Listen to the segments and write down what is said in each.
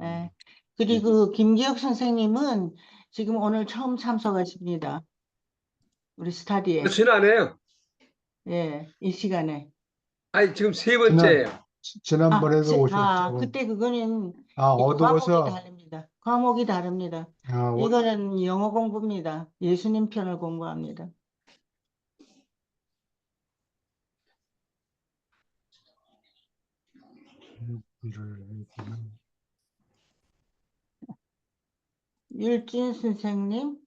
예. 예. 그리고 김기혁 선생님은 지금 오늘 처음 참석하십니다. 우리 스타디에. 지난해요. 예, 이 시간에. 아니, 지금 세 번째예요. 지난번에도 오셨죠. 그때 그거는 과목이 어두워서. 다릅니다. 과목이 다릅니다. 아, 이거는 영어 공부입니다. 예수님 편을 공부합니다. 율진 선생님,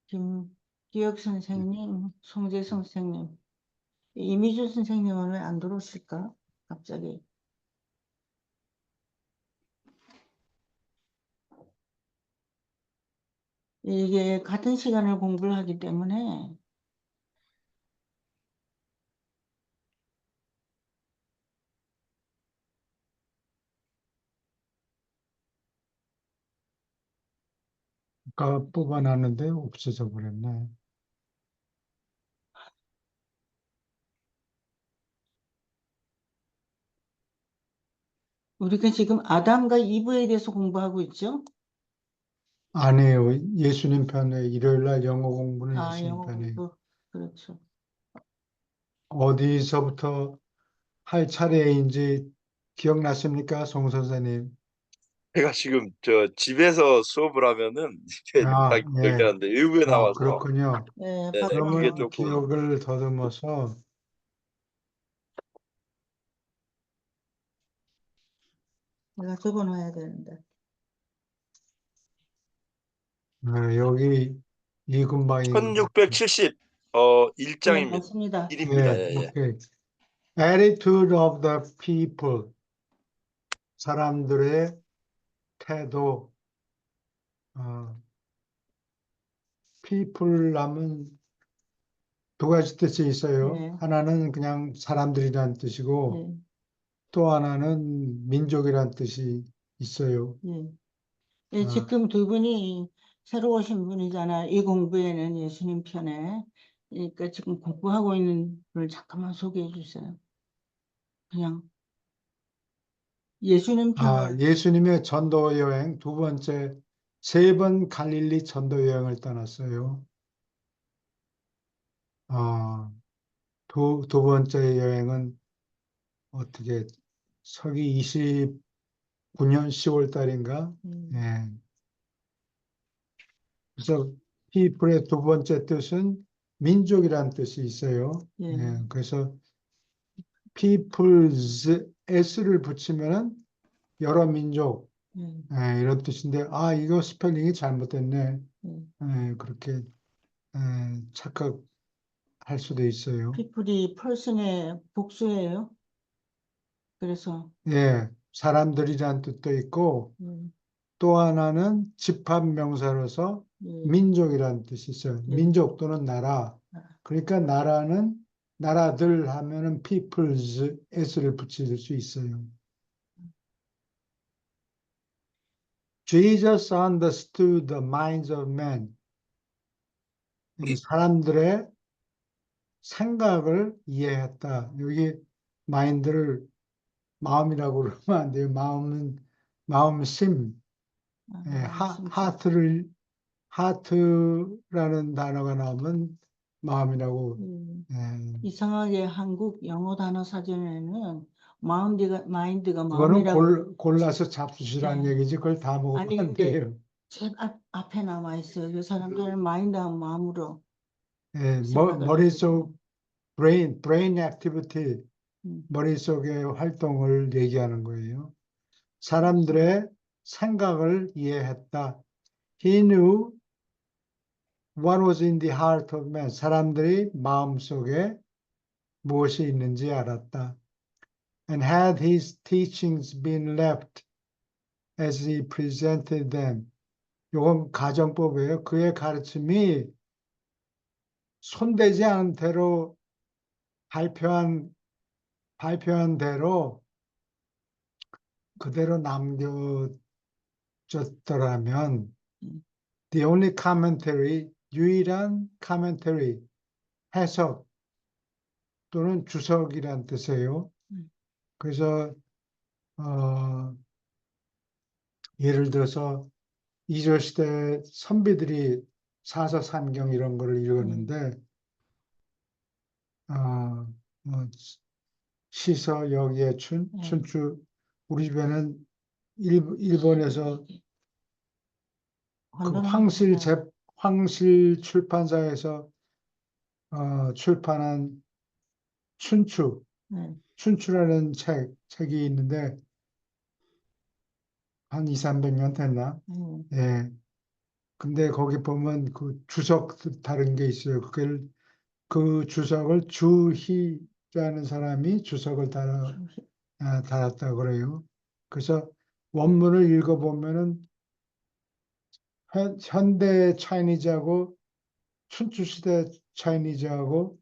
김기혁 선생님, 송재 선생님, 이미주 선생님은 왜 안 들어오실까? 갑자기. 이게 같은 시간을 공부를 하기 때문에 아까 뽑아놨는데 없어져 버렸네. 우리가 지금 아담과 이브에 대해서 공부하고 있죠? 아니에요. 예수님 편에 일요일 날 영어 공부는 아, 예수님 영어 편에. 공부. 그렇죠. 어디서부터 할 차례인지 기억나십니까, 송 선생님? 제가 지금 집에서 수업을 하면은 이게 아, 딱 기억이 예. 나는데 외부에 나와서 그렇군요. 네, 네, 밖으로 그게 그러면 조금 기억을 더듬어서 내가 적어놔야 되는데. 여기 이군바인. 1670 네, 1장입니다. 맞습니다. 1입니다. 예, 예, 예. 오케이. Attitude of the people. 사람들의 태도. people 하면 두 가지 뜻이 있어요. 네. 하나는 그냥 사람들이란 뜻이고 네, 또 하나는 민족이란 뜻이 있어요. 네. 예, 어, 지금 두 분이 새로 오신 분이잖아. 이 공부에는 예수님 편에. 그러니까 지금 공부하고 있는 걸 잠깐만 소개해 주세요. 그냥 예수님 편을. 예수님의 전도 여행 두 번째, 세 번 갈릴리 전도 여행을 떠났어요. 두 번째 여행은 어떻게 서기 29년 10월 달인가? 예. 그래서 people의 두 번째 뜻은 민족이란 뜻이 있어요. 예. 예. 그래서 people's s를 붙이면은 여러 민족, 예. 이런 뜻인데, 이거 스펠링이 잘못됐네. 예. 그렇게 착각할 수도 있어요. 피플이 펄슨의 복수예요. 그래서 예, 사람들이란 뜻도 있고, 또 하나는 집합명사로서 예. 민족이란 뜻이 있어요. 예. 민족 또는 나라. 그러니까 나라는 나라들 하면은 people's s를 붙일 수 있어요. Jesus understood the minds of men. 이 사람들의 생각을 이해했다. 여기 마인드를 마음이라고 그러면 안 돼요. 마음심. 하트를 하트라는 단어가 나오면 마음이라고. 이상하게 한국 영어 단어 사전에는 마인드가 그거는 마음이라고. 골라서 잡수시라는 네. 얘기지. 그걸 다 먹으면 아니, 안 근데 돼요. 제 앞에 남아 있어요. 그 사람들은 마인드한 마음으로 예, 생각을 머릿속 브레인 액티비티, 음. 머릿속의 활동을 얘기하는 거예요. 사람들의 생각을 이해했다. He knew what was in the heart of man. 사람들이 마음속에 무엇이 있는지 알았다. And had his teachings been left as he presented them. 이건 가정법이에요. 그의 가르침이 손대지 않은 대로 발표한 대로 그대로 남겨졌더라면 the only commentary, 유일한 commentary, 해석 또는 주석이란 뜻이에요. 그래서 어, 예를 들어서 이조시대 선비들이 사서삼경 이런 거를 읽었는데 뭐 시서, 여기에 춘추, 우리 집에는 일본에서 그 황실 출판사에서 출판한 춘추, 춘추라는 책이 있는데 한 2, 300년 됐나? 예. 근데 거기 보면 그 주석 다른 게 있어요. 그 주석을 주희라는 사람이 주석을 달았다고 그래요. 그래서 원문을 읽어보면은 현대 차이니즈하고 춘추시대 차이니즈하고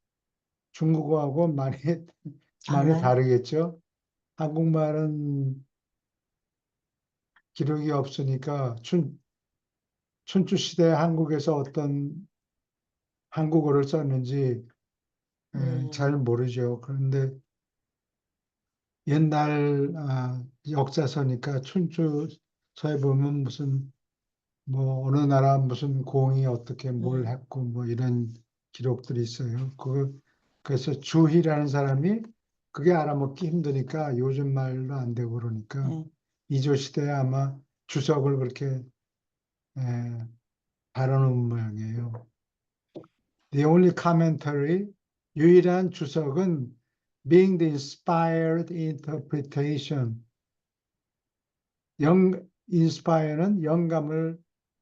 중국어하고 많이 달라요? 다르겠죠. 한국말은 기록이 없으니까 춘추시대 한국에서 어떤 한국어를 썼는지 잘 모르죠. 그런데 옛날 역사서니까 춘추서에 보면 무슨 뭐 어느 나라 무슨 공이 어떻게 뭘 했고 뭐 이런 기록들이 있어요. 그래서 주희라는 사람이 그게 알아먹기 힘드니까 요즘 말로 안 되고 그러니까 이조 시대에 아마 주석을 그렇게 에, 다뤄놓은 모양이에요. The only commentary, 유일한 주석은 being the inspired interpretation. inspire는 영감을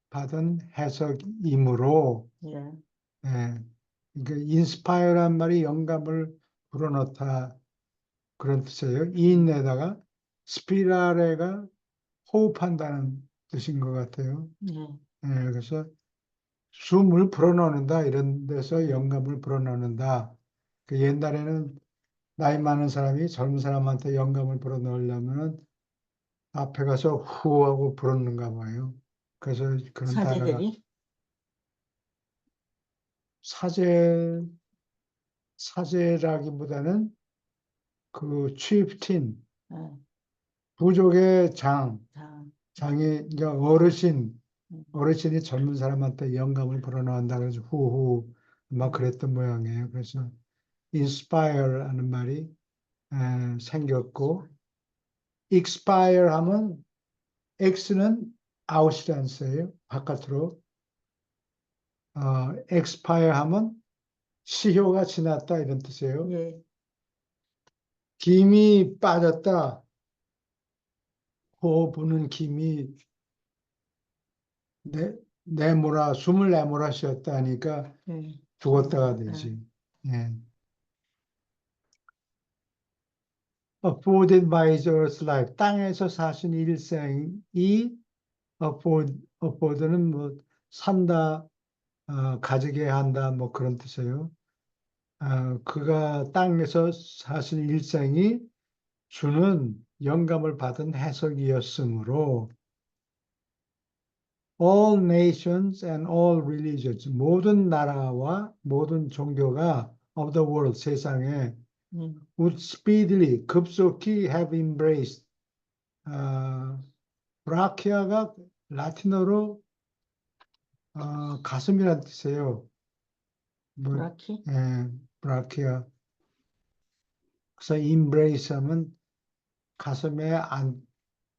받은 해석이므로, 예. 그러니까 inspire란 말이 영감을 불어넣다 그런 뜻이에요. 인에다가 스피라레가 호흡한다는 뜻인 것 같아요. 그래서 숨을 불어넣는다 이런 데서 영감을 불어넣는다. 그 옛날에는 나이 많은 사람이 젊은 사람한테 영감을 불어넣으려면 앞에 가서 후하고 불었는가 봐요. 그래서 그런 단어가 사제들이? 사제, 사제라기보다는 그 chieftain, 예. 부족의 자, 장이, 그러니까 어르신이 젊은 사람한테 영감을 불어넣는다. 그래서 후후 막 그랬던 모양이에요. 그래서 inspire 하는 말이 생겼고, expire 하면 X는 out이라는 뜻이에요. 바깥으로. expire 하면 시효가 지났다 이런 뜻이에요. 예. 김이 빠졌다. 호 부는 김이 숨을 내몰아 쉬었다 하니까 죽었다가 되지. 예. afforded by his earth life. 땅에서 사신 일생이 afford는 뭐 산다, 가지게 한다, 뭐 그런 뜻이에요. 그가 땅에서 사신 일생이 주는 영감을 받은 해석이었으므로 all nations and all religions 모든 나라와 모든 종교가 of the world 세상에 would speedily 급속히 have embraced 브라키아가 라틴어로 가슴이란 뜻이에요. 뭐, 브라키? 브라키아. 그래서 embrace 하면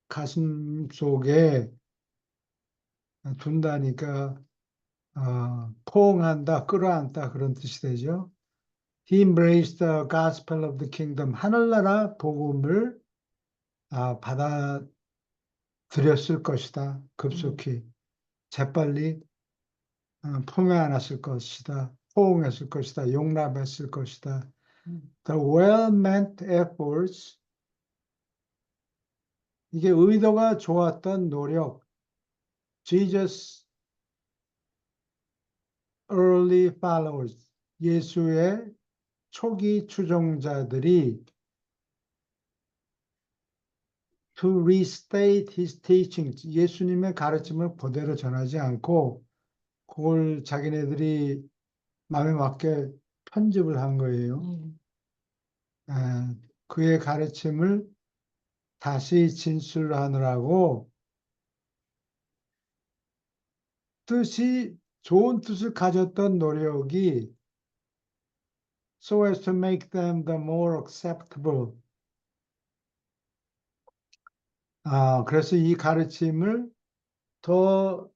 가슴 속에 둔다니까 포옹한다, 끌어안다 그런 뜻이 되죠. He embraced the gospel of the kingdom. 하늘나라 복음을 받아들였을 것이다. 급속히 재빨리 품에 안았을 것이다. 포옹했을 것이다. 용납했을 것이다. The well-meant efforts, 이게 의도가 좋았던 노력, Jesus' early followers, 예수의 초기 추종자들이 to restate his teachings, 예수님의 가르침을 그대로 전하지 않고 그걸 자기네들이 마음에 맞게 편집을 한 거예요. 그의 가르침을 다시 진술하느라고 좋은 뜻을 가졌던 노력이 so as to make them the more acceptable. 그래서 이 가르침을 더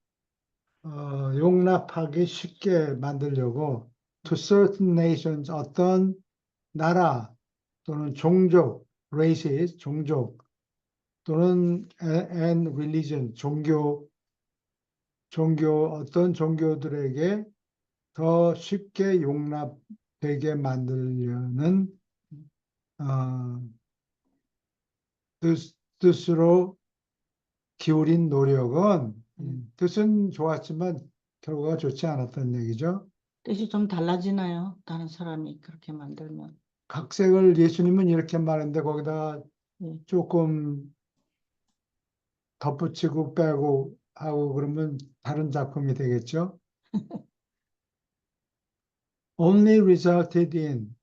용납하기 쉽게 만들려고 to certain nations, 어떤 나라 또는 종족, races, 종족 또는 and religion, 어떤 종교들에게 더 쉽게 용납되게 만들려는 뜻으로 기울인 노력은 뜻은 좋았지만 결과가 좋지 않았던 얘기죠. 뜻이 좀 달라지나요? 다른 사람이 그렇게 만들면. 각색을 예수님은 이렇게 말했는데 거기다 예. 조금 덧붙이고 빼고 하고 그러면 다른 작품이 되겠죠. Only resulted in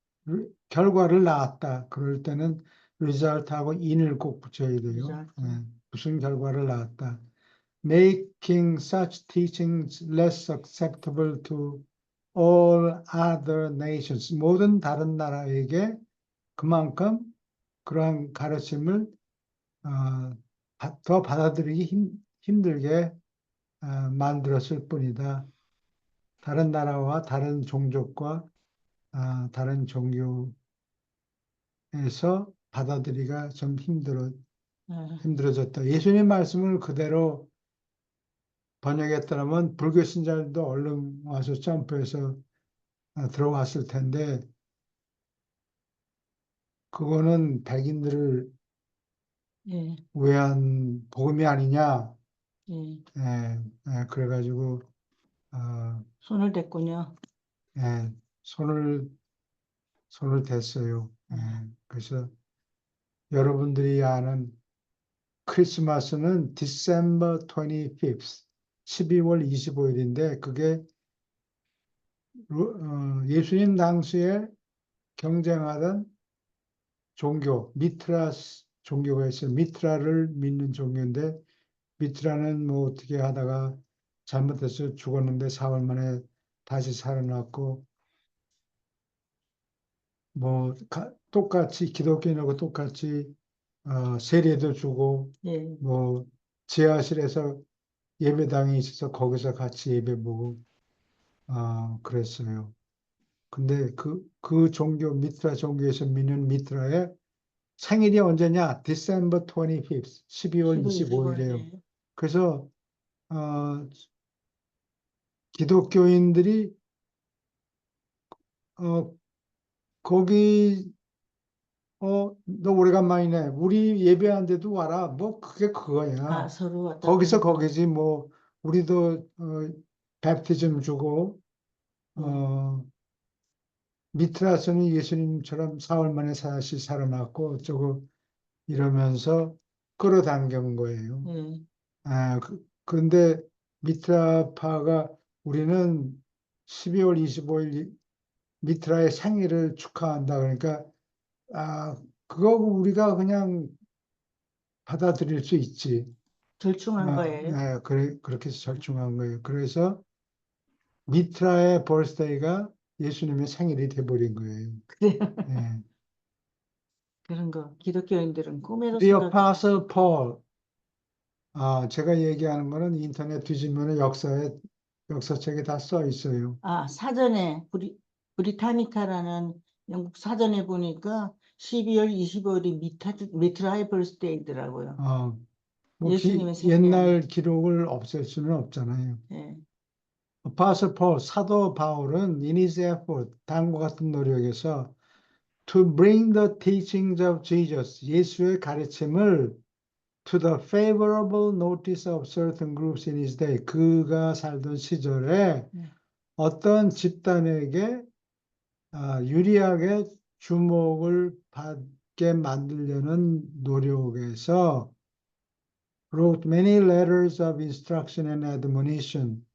결과를 낳았다. 그럴 때는 result하고 in을 꼭 붙여야 돼요. result. 무슨 결과를 낳았다. Making such teachings less acceptable to all other nations. 모든 다른 나라에게 그만큼 그러한 가르침을 더 받아들이기 힘들게 만들었을 뿐이다. 다른 나라와 다른 종족과 다른 종교에서 받아들이기가 좀 힘들어졌다. 예수님 말씀을 그대로 번역했더라면 불교 신자들도 얼른 와서 점프해서 들어왔을 텐데 그거는 백인들을 예. 위한 복음이 아니냐. 예. 그래가지고 손을 댔군요. 손을 댔어요. 그래서 여러분들이 아는 크리스마스는 December 25th, 12월 25일인데 그게 예수님 당시에 경쟁하던 종교, 미트라스 종교가 있어요. 미트라를 믿는 종교인데 미트라는 뭐 어떻게 하다가 잘못해서 죽었는데 4월 만에 다시 살아났고 뭐 똑같이 기독교인하고 똑같이 세례도 주고 예. 뭐 지하실에서 예배당이 있어서 거기서 같이 예배 보고 그랬어요. 근데 그 종교 미트라 종교에서 믿는 미트라의 생일이 언제냐? December 25th, 12월 25일이에요. 예. 그래서 기독교인들이 거기 너 오래간만이네. 우리 예배하는데도 와라. 뭐 그게 그거야. 서로 왔다 거기서 갔다. 거기지 뭐 우리도 베프티즘 주고 미트라스는 예수님처럼 4월 만에 다시 살아났고 어쩌고 이러면서 끌어당긴 거예요. 예. 그런데 미트라파가 우리는 12월 25일 미트라의 생일을 축하한다. 그러니까 그거 우리가 그냥 받아들일 수 있지. 절충한 거예요. 그렇게 해서 절충한 거예요. 그래서 미트라의 버스데이가 예수님의 생일이 돼버린 거예요. 그래요. 예. 그런 거 기독교인들은 꿈에도 The 생각. Apostle Paul. 제가 얘기하는 거는 인터넷 뒤지면 역사책에 다 써 있어요. 사전에 브리타니카라는 영국 사전에 보니까 12월 25일이 미트라의 벌스데이더라고요. 뭐 예수님의 옛날 기록을 없앨 수는 없잖아요. 예. Apostle Paul, 사도 바울은 in his effort, 다음과 같은 노력에서 to bring the teachings of Jesus, 예수의 가르침을 to the favorable notice of certain groups in his day, 그가 살던 시절에 어떤 집단에게 유리하게 주목을 받게 만들려는 노력에서 wrote many letters of instruction and admonition,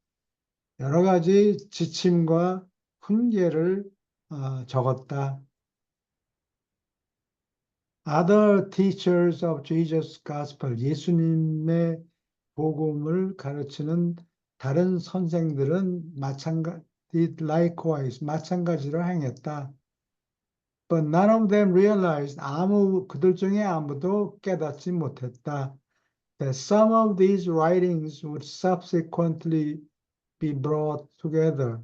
여러 가지 지침과 훈계를 적었다. Other teachers of Jesus' gospel, 예수님의 복음을 가르치는 다른 선생들은 did likewise, 마찬가지로 행했다. But none of them realized, 그들 중에 아무도 깨닫지 못했다. That some of these writings would subsequently be brought together.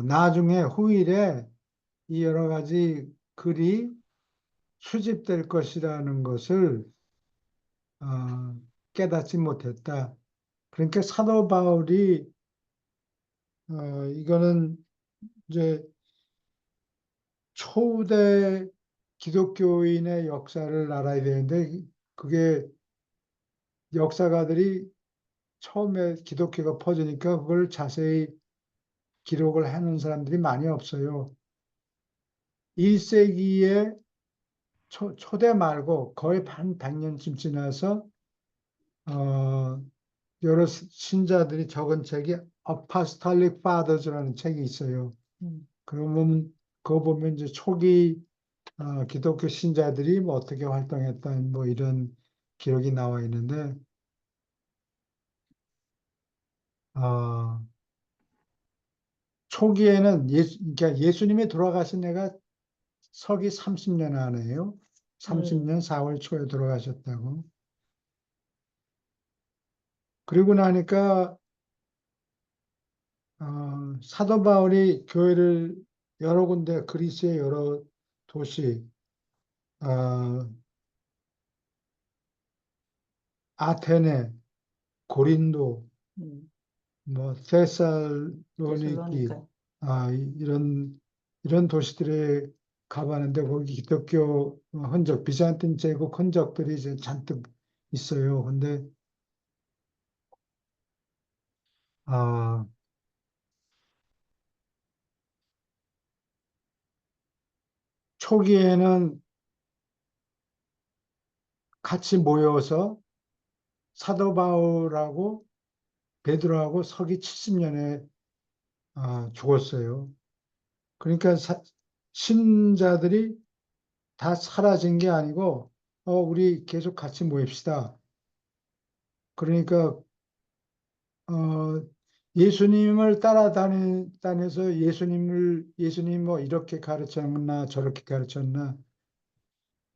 나중에 후일에 이 여러 가지 글이 수집될 것이라는 것을 깨닫지 못했다. 그러니까 사도 바울이 이거는 이제 초대 기독교인의 역사를 알아야 되는데 그게 역사가들이 처음에 기독교가 퍼지니까 그걸 자세히 기록을 해놓은 사람들이 많이 없어요. 1세기에 초대 말고 거의 한 100년쯤 지나서 여러 신자들이 적은 책이 Apostolic Fathers라는 책이 있어요. 그러면 그거 보면 이제 초기 기독교 신자들이 뭐 어떻게 활동했다 뭐 이런 기록이 나와 있는데 초기에는 그러니까 예수님이 돌아가신 애가 서기 30년 안에요. 30년 4월 초에 돌아가셨다고. 그리고 나니까 사도 바울이 교회를 여러 군데 그리스의 여러 도시 아테네, 고린도, 뭐 테살로니키 데살로니가. 이런 도시들에 가봤는데 거기 기독교 흔적, 비잔틴 제국 흔적들이 이제 잔뜩 있어요. 근데 초기에는 같이 모여서 사도 바울하고 베드로하고 서기 70년에 죽었어요. 그러니까 신자들이 다 사라진 게 아니고 우리 계속 같이 모입시다. 그러니까 예수님을 따라다녀서 예수님 뭐 이렇게 가르쳤나 저렇게 가르쳤나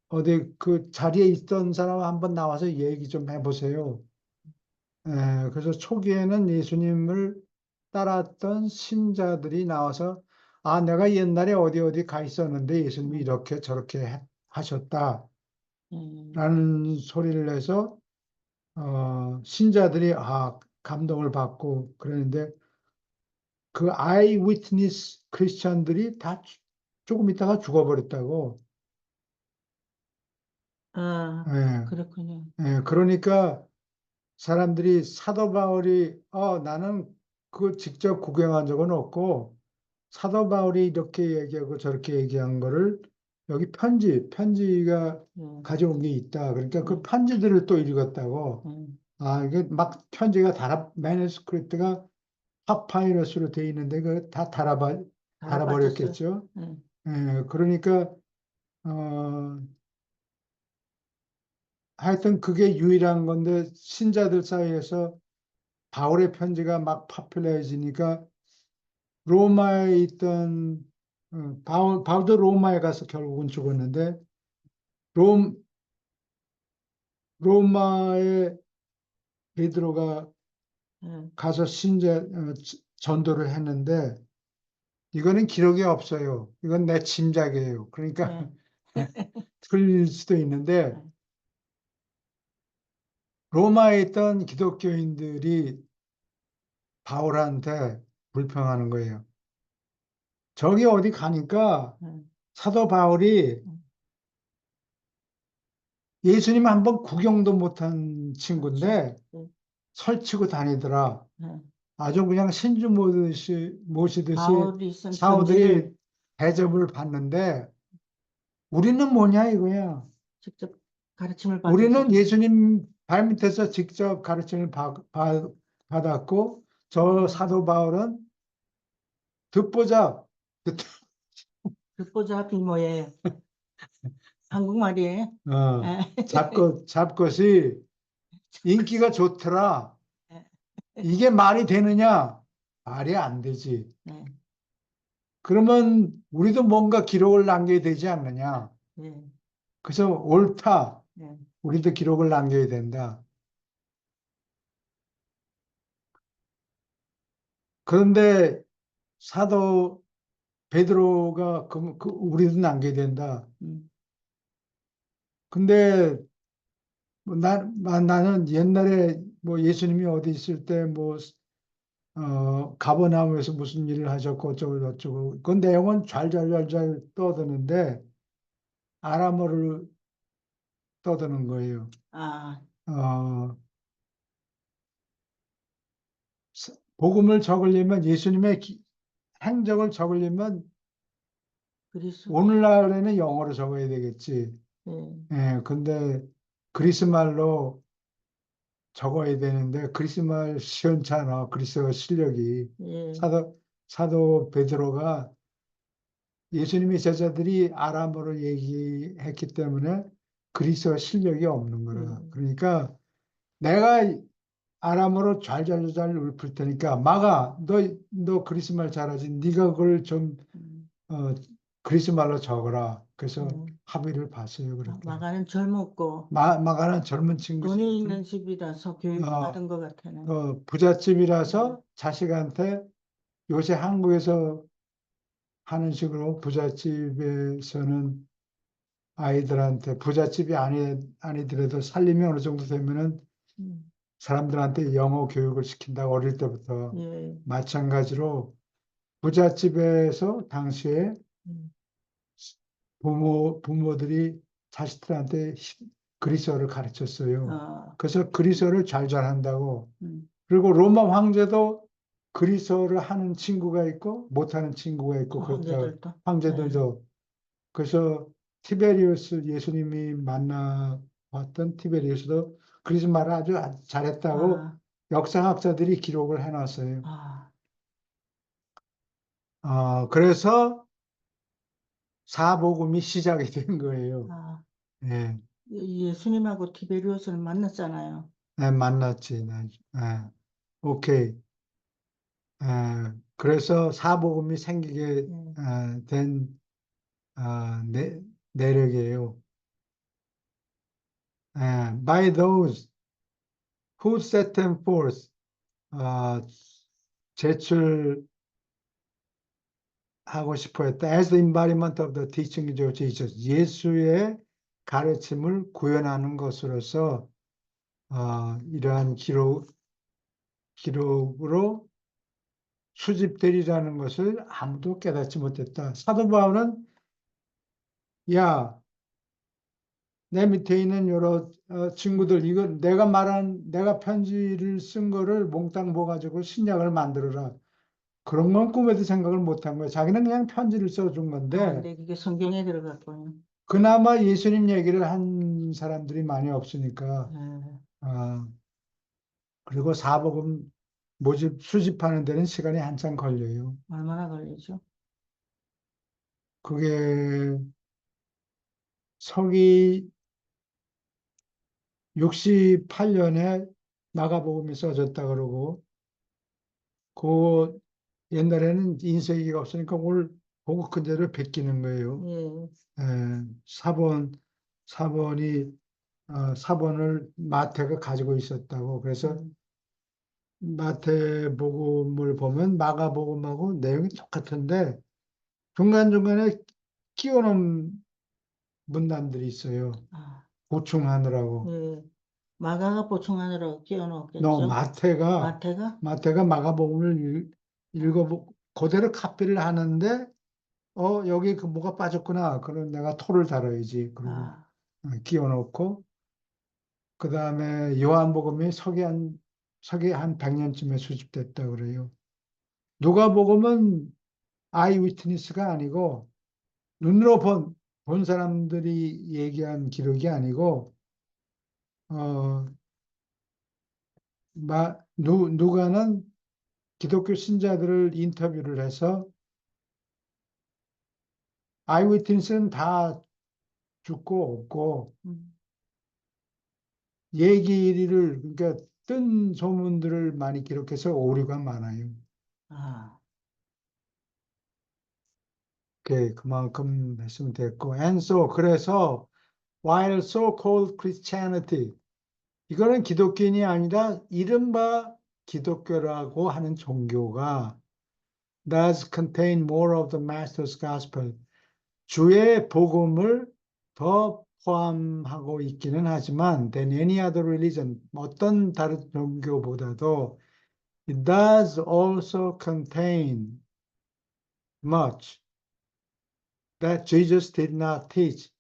어디 그 자리에 있던 사람 한번 나와서 얘기 좀 해보세요. 그래서 초기에는 예수님을 따랐던 신자들이 나와서 내가 옛날에 어디 가 있었는데 예수님이 이렇게 저렇게 하셨다라는 소리를 내서 신자들이 감동을 받고 그러는데 그 아이 위트니스 크리스찬들이 다 조금 있다가 죽어버렸다고. 예, 그렇군요. 그러니까 사람들이 사도 바울이 나는 그걸 직접 구경한 적은 없고 사도 바울이 이렇게 얘기하고 저렇게 얘기한 거를 여기 편지가 가져온 게 있다. 그러니까 그 편지들을 또 읽었다고. 이게 막 편지가 매너스크립트가 파파이러스로 돼 있는데 그 다 달아버렸겠죠. 그러니까 하여튼 그게 유일한 건데 신자들 사이에서 바울의 편지가 막 파퓰러해지니까 로마에 있던 바울도 로마에 가서 결국은 죽었는데 로마에 베드로가 가서 전도를 했는데 이거는 기록이 없어요. 이건 내 짐작이에요. 그러니까 틀릴 수도 있는데 로마에 있던 기독교인들이 바울한테 불평하는 거예요. 저기 어디 가니까 사도 바울이 예수님 한번 구경도 못한 친구인데 설치고 다니더라. 아주 그냥 신주 모시듯이 바울이 쓴 사도들이 편지를 대접을 받는데 우리는 뭐냐 이거야. 직접 가르침을 우리는 예수님 발밑에서 직접 가르침을 받았고 저 사도 바울은 듣보잡 듣보잡이 뭐예요? 한국말이에요? 어, 예. 잡것이 인기가 좋더라. 예. 이게 말이 되느냐? 말이 안 되지. 네. 그러면 우리도 뭔가 기록을 남겨야 되지 않느냐? 예. 그래서 옳다. 예. 우리도 기록을 남겨야 된다. 그런데 사도 베드로가 우리도 남겨야 된다. 음. 근데 뭐 나는 옛날에 뭐 예수님이 어디 있을 때 뭐 가버나움에서 무슨 일을 하셨고 어쩌고 저쩌고 그 내용은 잘잘잘잘 떠드는데 아람어를 떠드는 거예요. 아, 어, 복음을 적으려면 예수님의 행적을 적으려면 그리스. 오늘날에는 영어로 적어야 되겠지. 예. 예, 근데 그리스말로 적어야 되는데 그리스말 시원찮아. 그리스어 실력이. 예. 사도 베드로가 예수님의 제자들이 아람어로 얘기했기 때문에 그리스어 실력이 없는 거라. 그러니까 내가 아람어로 잘잘잘 읊을 테니까 마가 너 그리스말 잘하지. 네가 그걸 좀 음. 어, 그리스말로 적어라. 그래서 음. 합의를 봤어요. 그렇게. 마가는 젊었고 마가는 젊은 친구, 돈이 있는 집이라서 교육 어, 받은 것 같아요. 부잣집이라서 자식한테 요새 한국에서 하는 식으로 부잣집에서는 아이들한테 부잣집이 아니더라도 살림이 어느 정도 되면은 음. 사람들한테 영어 교육을 시킨다고 어릴 때부터 예. 마찬가지로 부잣집에서 당시에 음. 부모들이 자식들한테 그리스어를 가르쳤어요. 아, 그래서 그리스어를 잘한다고. 음. 그리고 로마 황제도 그리스어를 하는 친구가 있고 못하는 친구가 있고 그렇다. 황제들도. 예. 황제들도. 그래서 티베리우스 예수님이 만나봤던 티베리우스도 그리스말을 아주 잘했다고 아, 역사학자들이 기록을 해놨어요. 아, 그래서 사복음이 시작이 된 거예요. 아. 예, 예수님하고 티베리우스를 만났잖아요. 네, 만났지. 네. 예, 오케이. 예, 그래서 사복음이 생기게 예. 된 내력이에요. By those who set them forth, 어, 제출하고 싶어 했다. As the embodiment of the teaching of Jesus. 예수의 가르침을 구현하는 것으로서 이러한 기록으로 수집되리라는 것을 아무도 깨닫지 못했다. 사도 바울은 야, 내 밑에 있는 여러 친구들 이거 내가 편지를 쓴 거를 몽땅 모아가지고 신약을 만들어라. 그런 건 꿈에도 생각을 못한 거예요. 자기는 그냥 편지를 써준 아, 건데 근데 그게 성경에 들어갔군요. 그나마 예수님 얘기를 한 사람들이 많이 없으니까 예. 그리고 사복음 모집 수집하는 데는 시간이 한참 걸려요. 얼마나 걸리죠? 그게 서기 68년에 마가복음이 써졌다 그러고 그 옛날에는 인쇄기가 없으니까 그걸 보고 그대로 베끼는 거예요. 예. 예, 사본이 사본을 마태가 가지고 있었다고. 그래서 음. 마태복음을 보면 마가복음하고 내용이 똑같은데 중간중간에 끼워놓은 문단들이 있어요. 아, 보충하느라고. 예. 마가가 보충하느라고 너 끼워놓았겠죠? 마태가 마태가? 마가복음을 아, 읽어보 그대로 카피를 하는데 여기 그 뭐가 빠졌구나. 그럼 내가 토를 달아야지. 그리고 아, 끼워놓고 그 다음에 요한복음이 서기 한 100년쯤에 수집됐다 그래요. 누가복음은 아이 위트니스가 아니고 눈으로 본 사람들이 얘기한 기록이 아니고 어, 누가는 기독교 신자들을 인터뷰를 해서 아이위트니스는 다 죽고 없고 음. 얘기를 그러니까 뜬 소문들을 많이 기록해서 오류가 많아요. 아, 그만큼 했으면 됐고, and so 그래서 while so-called Christianity 이거는 기독교인이 아니라 이른바 기독교라고 하는 종교가 does contain more of the Master's Gospel 주의 복음을 더 포함하고 있기는 하지만 than any other religion 어떤 다른 종교보다도 it does also contain much that Jesus did not teach.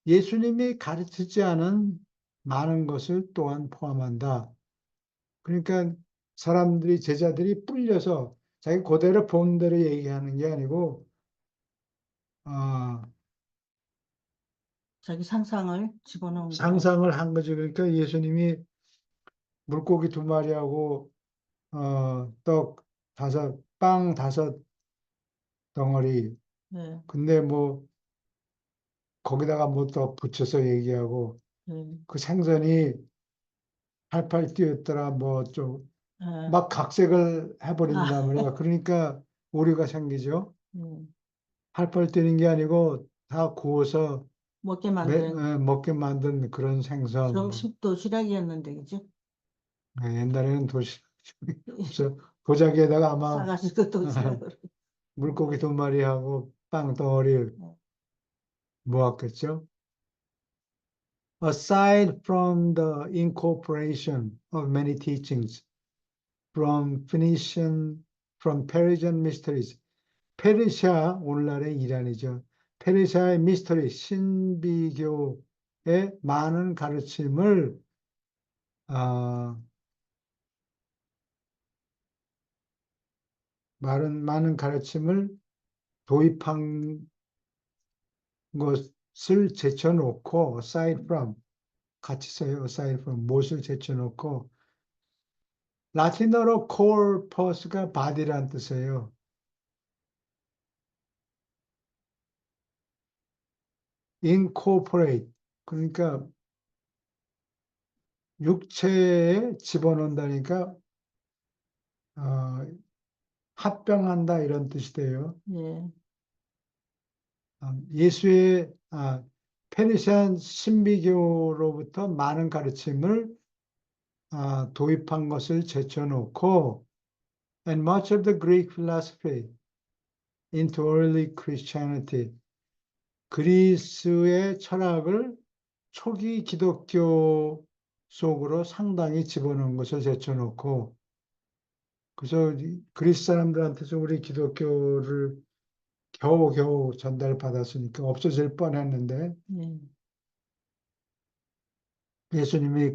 예수님이 가르치지 않은 많은 것을 또한 포함한다. 그러니까 사람들이 제자들이 뿔려서 자기 그대로 본 대로 얘기하는 게 아니고 자기 상상을 집어넣은 거. 상상을 한 거죠. 그러니까 예수님이 물고기 2마리하고 떡 다섯, 빵 다섯 덩어리. 네, 근데 뭐 거기다가 뭐 더 붙여서 얘기하고 네, 그 생선이 팔팔 뛰었더라 뭐 좀 아, 막 각색을 아, 해버린단 말이야. 그러니까 오류가 생기죠. 음. 팔팔 뛰는 게 아니고 다 구워서 먹게 만든 먹게 만든 그런 생선. 좀 도시락이었는데, 그죠? 옛날에는 도시 없어. 도자기에다가 아마 싸가지고 도시락으로. 물고기 2마리하고 빵 덩어리 네. 모았겠죠. Aside from the incorporation of many teachings from Phoenician, from Persian mysteries, 페르시아, 오늘날의 이란이죠. 페르시아의 미스터리, 신비교의 많은 가르침을 아, 많은 가르침을 도입한 것을 제쳐놓고 aside from 같이 써요. aside from 무엇을 제쳐놓고 라틴어로 corpus가 body란 뜻이에요. incorporate 그러니까 육체에 집어넣는다니까 어, 합병한다 이런 뜻이 돼요. 예, 예수의 페르시안 신비교로부터 많은 가르침을 도입한 것을 제쳐놓고 and much of the Greek philosophy into early Christianity 그리스의 철학을 초기 기독교 속으로 상당히 집어넣은 것을 제쳐놓고 그래서 그리스 사람들한테서 우리 기독교를 겨우겨우 전달받았으니까 없어질 뻔했는데 예, 예수님이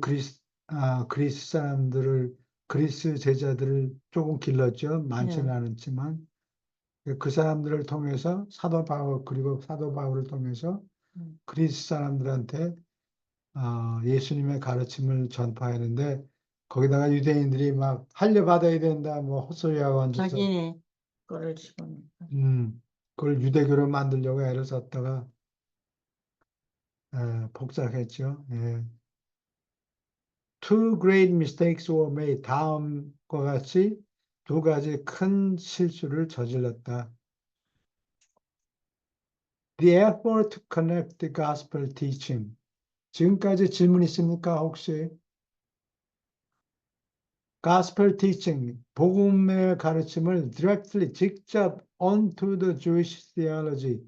그리스 사람들을 그리스 제자들을 조금 길렀죠. 많지는 예, 않았지만 그 사람들을 통해서 사도 바울 그리고 사도 바울을 통해서 음. 그리스 사람들한테 예수님의 가르침을 전파하는데 거기다가 유대인들이 막 할례받아야 된다 뭐 헛소리하고 앉아서 자기네 거를 집어넣다. 그걸 유대교로 만들려고 애를 썼다가 복잡했죠. 예. Two great mistakes were made. 다음과 같이 두 가지 큰 실수를 저질렀다. The effort to connect the gospel teaching. 지금까지 질문 있습니까, 혹시? Gospel teaching, 복음의 가르침을 directly, 직접 onto the Jewish theology,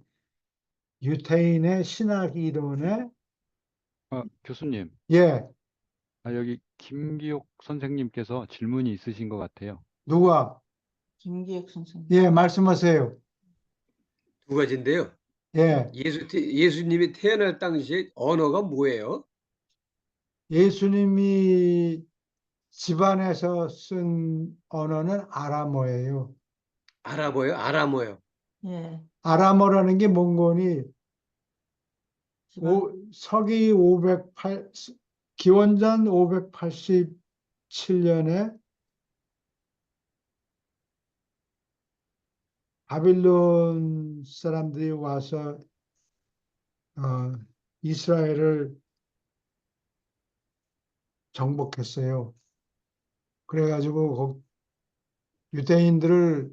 유대인의 신학 이론에, 교수님, 예, 여기 김기옥 선생님께서 질문이 있으신 것 같아요. 누가? 김기혁 선생님. 예, 말씀하세요. 두 가지인데요. 예, 예수님이 태어날 당시에 언어가 뭐예요? 예수님이 집안에서 쓴 언어는 아람어예요. 아랍어요? 아람어요? 예, 아람어라는 게 몽골이 지방, 서기 508, 기원전 587년에 바빌론 사람들이 와서 어, 이스라엘을 정복했어요. 그래가지고 유대인들을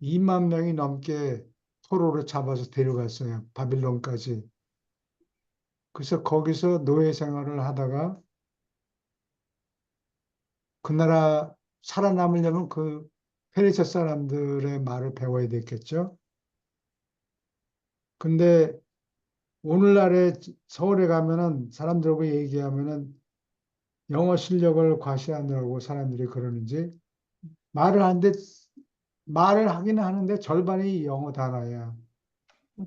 2만 명이 넘게 포로로 잡아서 데려갔어요. 바빌론까지. 그래서 거기서 노예 생활을 하다가 그 나라 살아남으려면 그 페르시아 사람들의 말을 배워야 됐겠죠. 근데 오늘날에 서울에 가면은 사람들하고 얘기하면은 영어 실력을 과시하느라고 사람들이 그러는지 말을 하는데 말을 하긴 하는데 절반이 영어 단어야.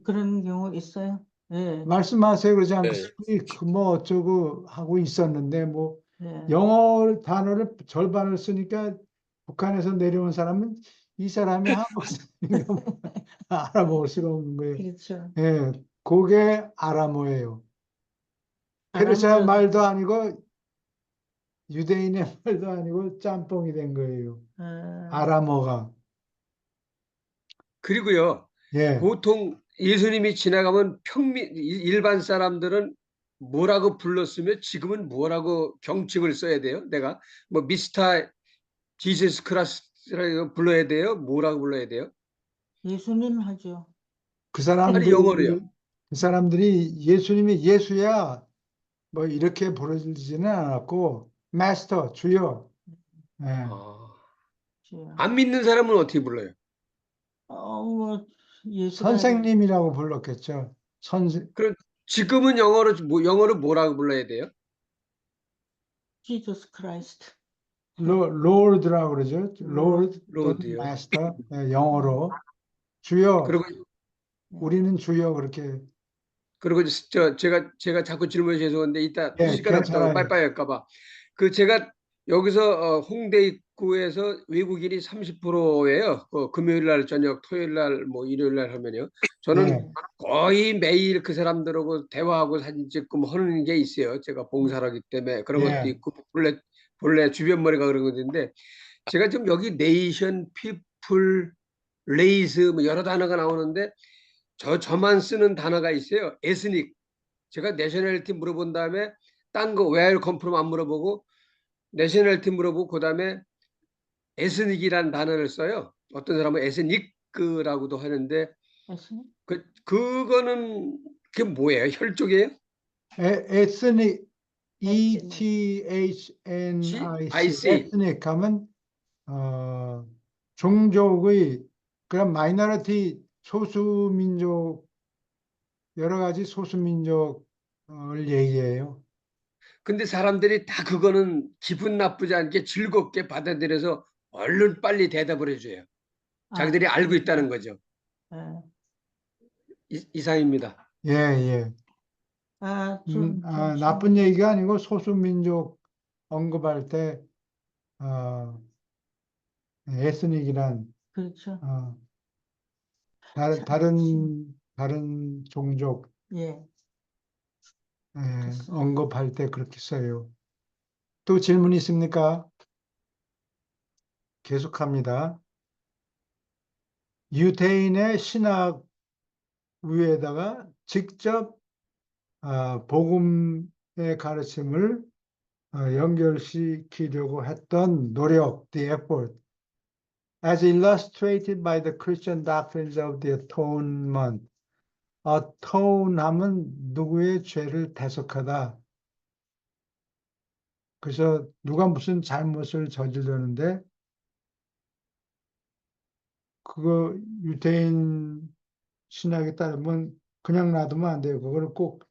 그런 경우 있어요. 예, 말씀하세요 그러지 않고 네. 그뭐 어쩌고 하고 있었는데 뭐 예. 영어 단어를 절반을 쓰니까 북한에서 내려온 사람은 이 사람이 한국 사람인가 뭐 알아볼 수가 없는 거예요. 그렇죠. 예, 그게 아람어예요. 페르시아 아람어를, 말도 아니고 유대인의 말도 아니고 짬뽕이 된 거예요. 아, 아람어가. 그리고요, 예. 보통 예수님이 지나가면 일반 사람들은 뭐라고 불렀으며 지금은 뭐라고 경칭을 써야 돼요? 내가 뭐 미스터 지저스 크라스라고 불러야 돼요? 뭐라고 불러야 돼요? 예수님 하죠. 그 아니 영어로요. 사람들이 예수님이 예수야 뭐 이렇게 부르지는 않았고 마스터 주여. 예. 아, 주여. 안 믿는 사람은 어떻게 불러요? 뭐, 예수라, 선생님이라고 불렀겠죠. 선생 그럼 지금은 영어로 뭐라고 불러야 돼요? 지저스 크라이스트. 로드라고 그러죠. 로드 또는 로드요. 마스터. 예, 영어로 주여 그리고 우리는 주여 그렇게. 제가 자꾸 질문이 죄송한데 이따 예, 시간 없다고 괜찮아요. 빠이빠이 할까 봐. 그 제가 여기서 홍대 입구에서 외국인이 30%예요. 금요일 날 저녁, 토요일 날, 뭐 일요일 날 하면요. 저는 예. 거의 매일 그 사람들하고 대화하고 사진 찍고 뭐 하는 게 있어요. 제가 봉사를 하기 때문에 그런 것도 예. 있고 본래 주변 머리가 그런 건데 제가 지금 여기 네이션, 피플, 레이스 뭐 여러 단어가 나오는데 저만 쓰는 단어가 있어요. 에스닉. 제가 내셔널리티 물어본 다음에 딴 거 where come from 안 물어보고 내셔널리티 물어보고 그다음에 에스닉이라는 단어를 써요. 어떤 사람은 에스닉라고도 하는데 예수님? 그거는 그게 뭐예요? 혈족이에요? 에스닉 C? I ETHNIC C. 에스닉 하면 종족의 그런 마이너리티 소수민족 여러 가지 소수민족을 얘기해요. 근데 사람들이 다 그거는 기분 나쁘지 않게 즐겁게 받아들여서 얼른 빨리 대답을 해줘요. 자기들이 알고 있다는 거죠. 예. 이상입니다. 예, 예. 나쁜 얘기가 아니고 소수민족 언급할 때 에스닉이란 그렇죠. 다른 종족 예. 언급할 때 그렇게 써요. 또 질문 있습니까? 계속합니다. 유대인의 신학 위에다가 직접 복음의 가르침을 연결시키려고 했던 노력, the effort, as illustrated by the Christian doctrines of the atonement. atone하면 누구의 죄를 대속하다. 그래서 누가 무슨 잘못을 저지르는데 그거 유대인 신학에 따르면 그냥 놔두면 안 돼요. 그거를 꼭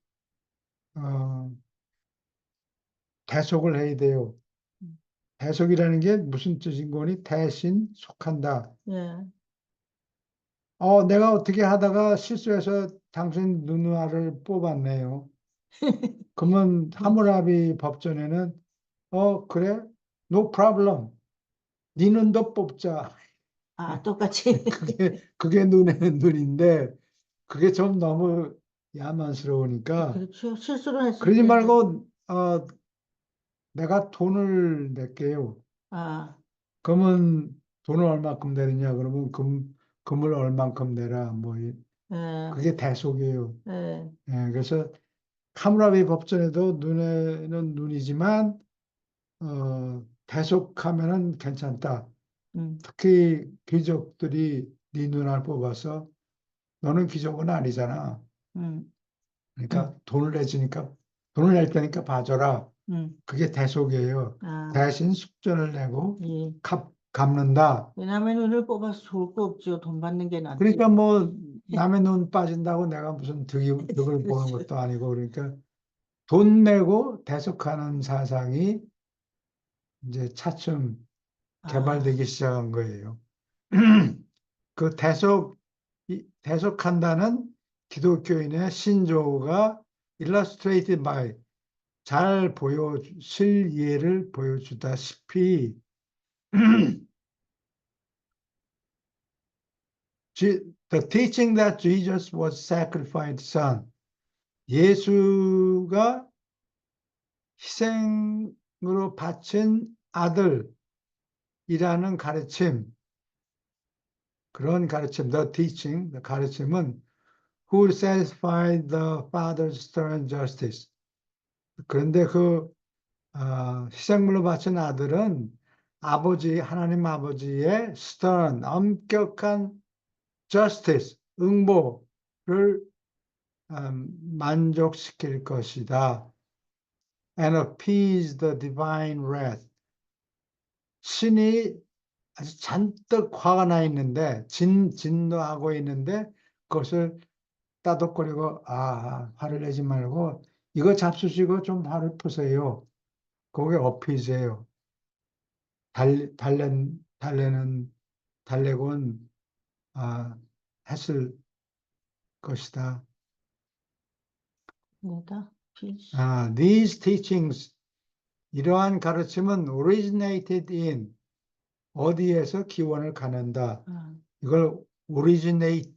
대속을 해야 돼요. 대속이라는 게 무슨 뜻인 거니? 대신 속한다. 예. 내가 어떻게 하다가 실수해서 당신 누누아를 뽑았네요. 그러면 하무라비 법전에는 그래? No problem. 네 눈도 뽑자. 똑같이. 그게 눈에는 눈인데 그게 좀 너무 야만스러우니까 그렇죠. 실수를 했을 그러지 때. 말고 내가 돈을 낼게요. 그러면 돈을 얼마큼 내느냐 그러면 금을 얼만큼 내라 뭐 예, 그게 대속이에요. 예, 예, 그래서 하무라비 법전에도 눈에는 눈이지만 대속하면은 괜찮다. 음, 특히 귀족들이 네 눈알 뽑아서 너는 귀족은 아니잖아. 음, 그러니까 돈을 낼 테니까 봐줘라. 음. 그게 대속이에요. 아, 대신 숙전을 내고 예. 갚는다. 남의 눈을 뽑아서 좋을 거 없죠. 돈 받는 게 낫지. 그러니까 뭐 남의 눈 빠진다고 내가 무슨 득을 보는 그렇죠. 것도 아니고 그러니까 돈 내고 대속하는 사상이 이제 차츰 아, 개발되기 시작한 거예요. 그 대속한다는 기독교인의 신조가 illustrated by 잘 실예를 보여주다시피 the teaching that Jesus was sacrificed son 예수가 희생으로 바친 아들이라는 가르침 그런 가르침 the 가르침은 who satisfied the father's stern justice 그런데 희생물로 바친 아들은 하나님 아버지의 stern, 엄격한 justice, 응보를 만족시킬 것이다. And appease the divine wrath. 신이 아주 잔뜩 화가 나 있는데, 진노하고 있는데, 그것을 따독거리고, 화를 내지 말고, 이거 잡수시고 좀 화를 푸세요. 그게 어피즈예요. 달래곤 했을 것이다. 뭐다? 필수. These teachings, 이러한 가르침은 originated in, 어디에서 기원을 갖는다. 아, 이걸 originated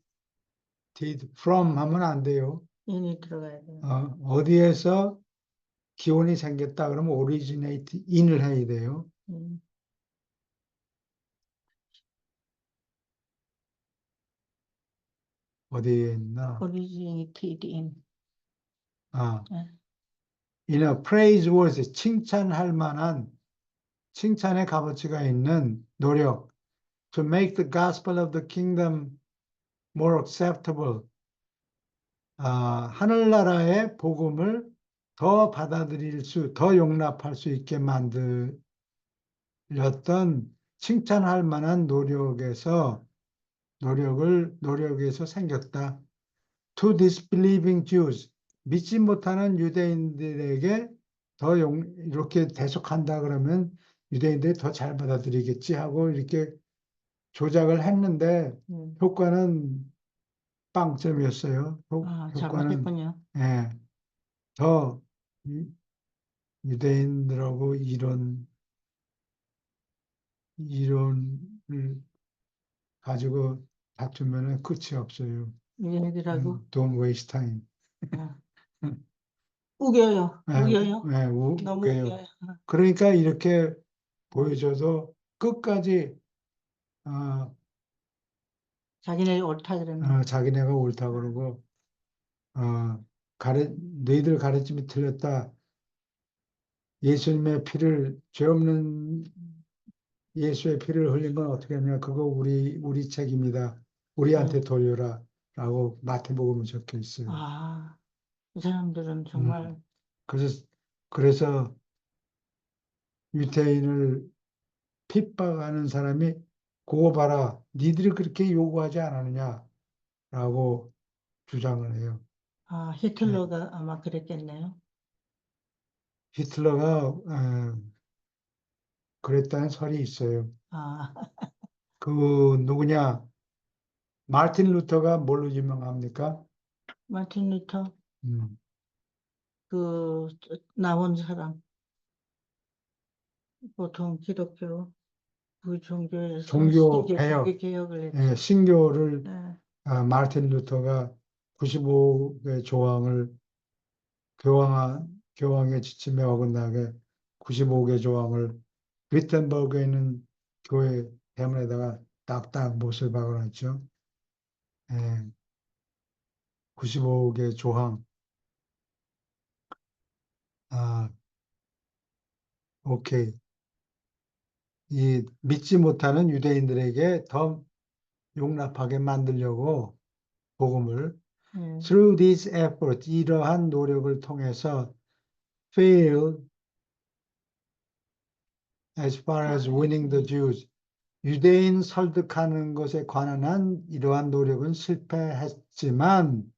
from 하면 안 돼요. 인이 들어가야 돼요. 어디에서 기원이 생겼다 그러면 originate in을 해야 돼요. 음, 어디에 있나? originated in. 아, 예. in a praiseworthy, 칭찬할 만한, 칭찬의 값어치가 있는 노력. To make the gospel of the kingdom more acceptable. 하늘나라의 복음을 더 용납할 수 있게 만들었던 칭찬할 만한 노력에서 생겼다. To disbelieving Jews, 믿지 못하는 유대인들에게 이렇게 대속한다 그러면 유대인들이 더 잘 받아들이겠지 하고 이렇게 조작을 했는데 음. 효과는 빵점이었어요. 효과는 잘못했군요. 예, 더 유- 유대인들하고 이론을 가지고 다투면 끝이 없어요. 얘네들하고 Don't waste time. 아, 우겨요. 예, 우겨요. 너무 웃겨요. 우겨요. 그러니까 이렇게 보여줘도 끝까지 자기네 옳다 그러면. 자기네가 옳다 그러고 너희들 가르침이 틀렸다. 예수님의 죄 없는 예수의 피를 흘린 건 어떻게 하냐? 그거 우리 책임이다. 우리한테 돌려라. 라고 마태복음에 적혀 있어요. 이 사람들은 음, 정말 그래서 유태인을 핍박하는 사람이 그거 봐라. 니들이 그렇게 요구하지 않았느냐? 라고 주장을 해요. 예, 히틀러가 아마 그랬겠네요. 히틀러가 그랬다는 설이 있어요. 아, 그 누구냐? 마틴 루터가 뭘로 유명합니까? 마틴 루터 음, 그 나온 사람 보통 기독교 그 종교에서 종교 신교 개혁, 개혁을 예, 했죠. 신교를 네. 마틴 루터가 95개 조항을 교황의 지침에 어긋나게 95개 조항을 위텐버그에 있는 교회 대문에다가 딱딱 못을 박아놨죠. 예, 95개 조항. 아, 오케이. 이 믿지 못하는 유대인들에게 더 용납하게 만들려고 복음을 예. through these efforts 이러한 노력을 통해서 fail as far as winning the Jews 유대인 설득하는 것에 관한 한 이러한 노력은 실패했지만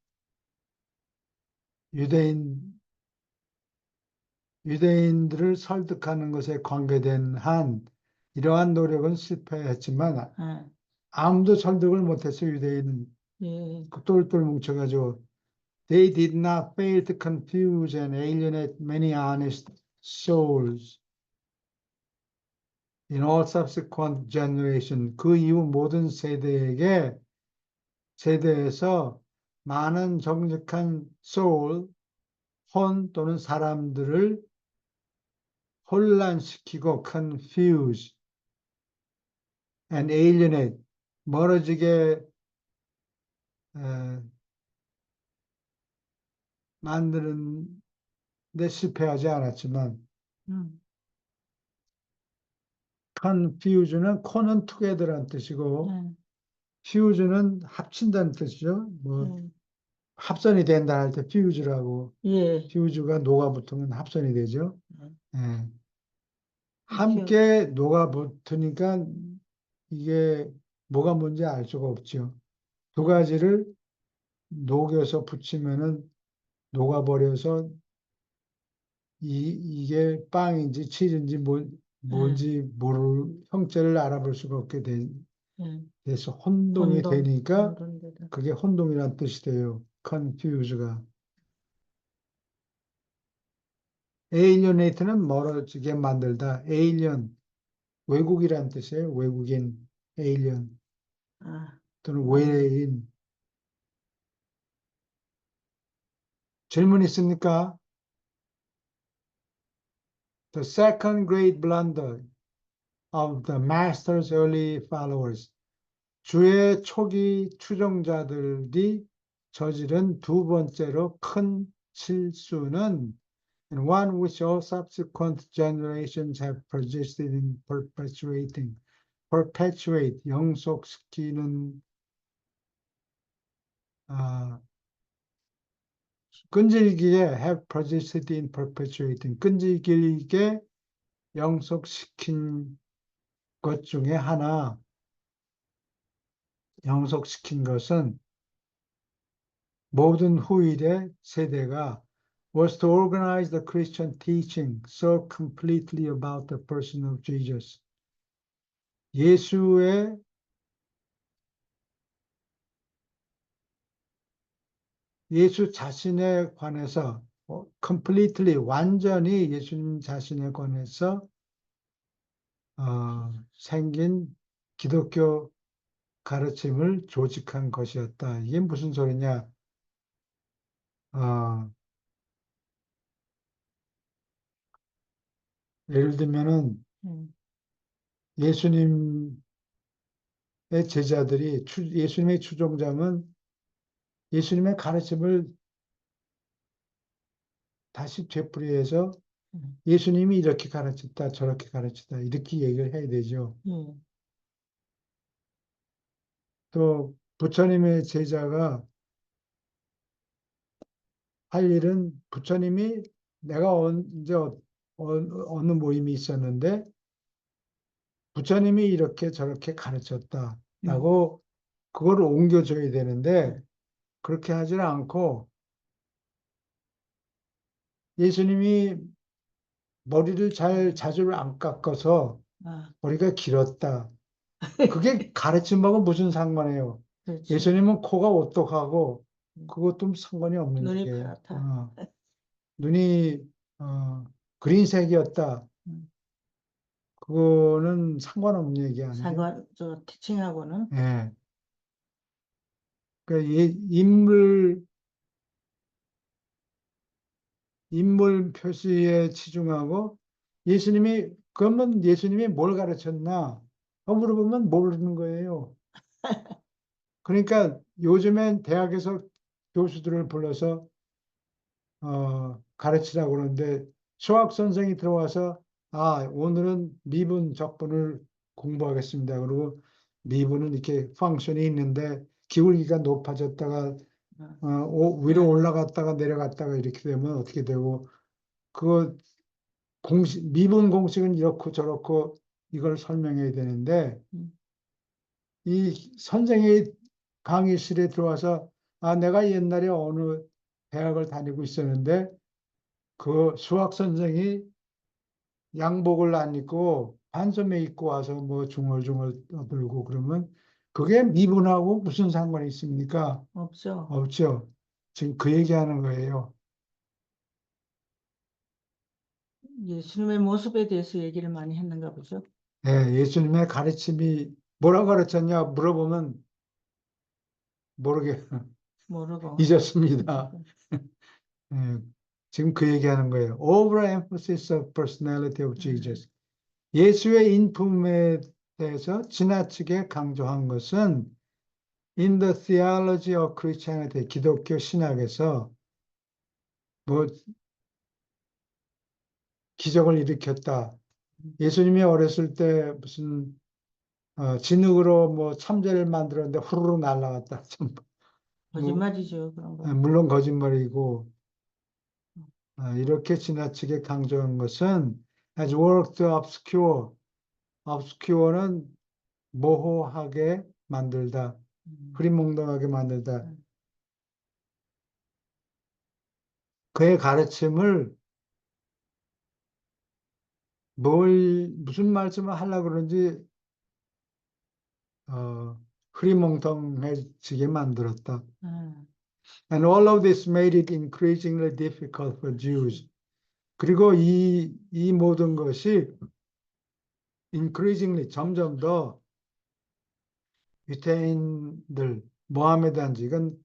유대인들을 설득하는 것에 관계된 한 이러한 노력은 실패했지만 예. 아무도 설득을 못했어요. 유대인은 예. 그 똘똘 뭉쳐가지고 They did not fail to confuse and alienate many honest souls in all subsequent generation. 그 이후 모든 세대에서 많은 정직한 soul, 혼 또는 사람들을 혼란시키고 confuse and alienate, 멀어지게 만드는 데 실패하지 않았지만 음. confusion은 코는 together란 뜻이고 예. fuse는 합친다는 뜻이죠. 뭐 예. 합선이 된다 할 때 fuse라고 예. fuse가 녹아붙으면 합선이 되죠. 예. 기억. 함께 녹아붙으니까 이게 뭐가 뭔지 알 수가 없죠. 두 가지를 녹여서 붙이면은 녹아버려서 이게 빵인지 치즈인지 뭔지 모를 형체를 알아볼 수가 없게 예. 돼서 혼동이 혼돈, 되니까 혼돈되다. 그게 혼동이란 뜻이 돼요. confuse가. alienate는 멀어지게 만들다. alien, 외국이란 뜻이에요. 외국인, alien 아, 또는 외래인. 질문 있습니까? The second great blunder of the master's early followers. 주의 초기 추종자들이 저지른 두 번째로 큰 실수는 and one which all subsequent generations have persisted in perpetuating. perpetuate, 영속시키는, 끈질기게 have persisted in perpetuating, 끈질기게 영속시킨 것 중에 하나, 영속시킨 것은 모든 후일의 세대가 was to organize the Christian teaching so completely about the person of Jesus. 예수 자신에 관해서 completely 완전히 예수님 자신에 관해서 생긴 기독교 가르침을 조직한 것이었다. 이게 무슨 소리냐? 예를 들면은 예수님의 제자들이 예수님의 추종자는 예수님의 가르침을 다시 되풀이해서 예수님이 이렇게 가르쳤다, 저렇게 가르쳤다, 이렇게 얘기를 해야 되죠. 또 부처님의 제자가 할 일은 부처님이 내가 언제 어느 모임이 있었는데 부처님이 이렇게 저렇게 가르쳤다라고 그거를 옮겨줘야 되는데 그렇게 하지는 않고 예수님이 머리를 자주 안 깎아서 머리가 길었다. 그게 가르침하고 무슨 상관이에요? 그렇지. 예수님은 코가 오똑하고 그것도 상관이 없는 눈이 얘기예요. 파랗다. 눈이 그린색이었다. 그거는 상관없는 얘기 아니에요? 저 티칭하고는. 예. 그러니까 인물 표시에 치중하고 그러면 예수님이 뭘 가르쳤나? 물어보면 모르는 거예요. 그러니까 요즘엔 대학에서 교수들을 불러서 가르치라고 그러는데 수학 선생이 들어와서 오늘은 미분 적분을 공부하겠습니다. 그리고 미분은 이렇게 펑션이 있는데 기울기가 높아졌다가 위로 네. 올라갔다가 내려갔다가 이렇게 되면 어떻게 되고 그 미분 공식은 이렇고 저렇고 이걸 설명해야 되는데 음. 이 선생이 강의실에 들어와서 내가 옛날에 어느 대학을 다니고 있었는데 그 수학 선생이 양복을 안 입고 반소매 입고 와서 뭐 중얼중얼 떠들고 그러면 그게 미분하고 무슨 상관이 있습니까? 없죠. 없죠. 지금 그 얘기하는 거예요. 예수님의 모습에 대해서 얘기를 많이 했는가 보죠. 예, 예수님의 가르침이 뭐라고 가르쳤냐 물어보면 모르게 모르고. 잊었습니다. 예, 지금 그 얘기하는 거예요. Overemphasis of personality of Jesus. 예수의 인품에 대해서 지나치게 강조한 것은 in the theology of Christianity, 기독교 신학에서 뭐 기적을 일으켰다. 예수님이 어렸을 때 무슨 진흙으로 뭐 참새를 만들었는데 후루룩 날아갔다. 참, 뭐, 거짓말이죠, 그런 거. 물론 거짓말이고 이렇게 지나치게 강조한 것은 has worked to obscure. obscure는 모호하게 만들다. 음. 흐리멍덩하게 만들다. 그의 가르침을 무슨 말씀을 하려고 그런지 흐리멍텅해지게 만들었다. 음. And all of this made it increasingly difficult for Jews. 그리고 이 모든 것이 increasingly 점점 더 유대인들, 모하메단지, 이건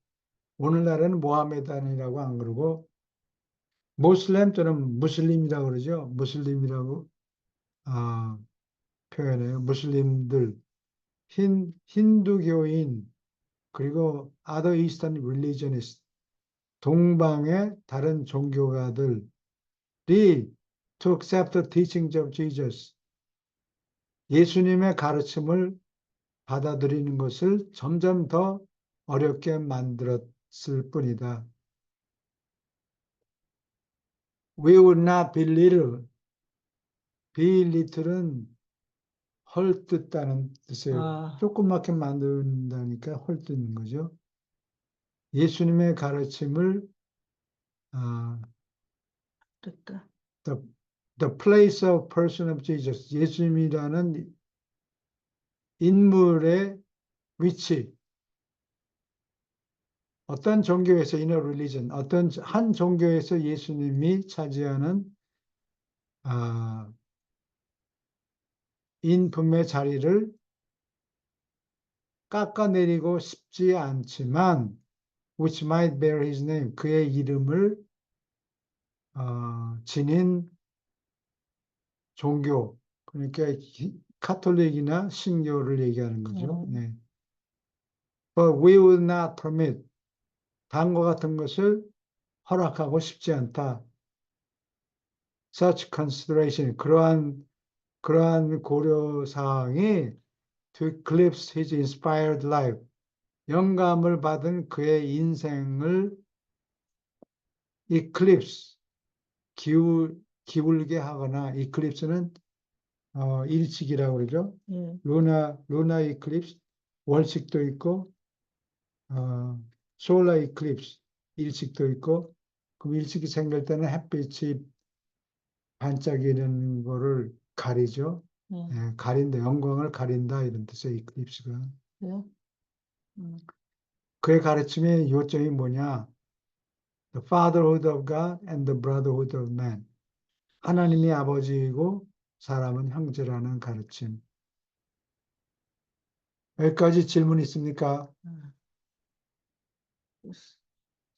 오늘날에는 모하메단이라고 안 그러고 모슬렘 또는 무슬림이라고 그러죠. 무슬림이라고 표현해요. 무슬림들, 힌두교인, 그리고 other Eastern religionists, 동방의 다른 종교가들이 to accept the teachings of Jesus, 예수님의 가르침을 받아들이는 것을 점점 더 어렵게 만들었을 뿐이다. We would not belittle. belittle은 헐뜯다는 뜻이에요. 조그맣게 만든다니까 헐뜯는 거죠. 예수님의 가르침을 됐다. the place of person of Jesus, 예수님이라는 인물의 위치, 어떤 종교에서 in a religion, 어떤 한 종교에서 예수님이 차지하는 인품의 자리를 깎아내리고 싶지 않지만 which might bear his name, 그의 이름을 지닌 종교, 그러니까 카톨릭이나 신교를 얘기하는 거죠. 네. But we will not permit, 다음과 같은 것을 허락하고 싶지 않다. Such consideration, 그러한 고려 사항이 to eclipse his inspired life, 영감을 받은 그의 인생을 eclipse, 기울게 하거나, eclipse는 일식이라고 그러죠. 루나 이클립스, 월식도 있고, 솔라 이클립스, 일식도 있고, 그럼 일식이 생길 때는 햇빛이 반짝이는 거를 가리죠. 가린다, 영광을 가린다, 이런 뜻의 이클립스가. 그의 가르침의 요점이 뭐냐? The fatherhood of God and the brotherhood of man. 하나님이 아버지이고 사람은 형제라는 가르침. 여기까지 질문 있습니까?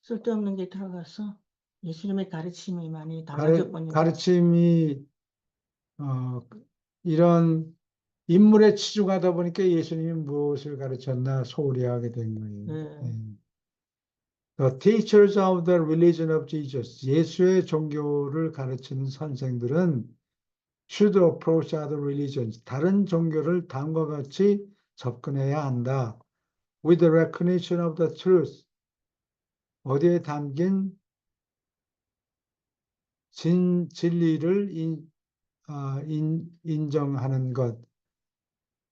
쓸데없는 게 들어가서 예수님의 가르침이 많이 달라져 버린 가르침이 이런 인물에 치중하다 보니까 예수님이 무엇을 가르쳤나 소홀히 하게 된 거예요. The teachers of the religion of Jesus, 예수의 종교를 가르치는 선생들은 should approach other religions, 다른 종교를 다음과 같이 접근해야 한다. With the recognition of the truth, 어디에 담긴 진리를 인정하는 것.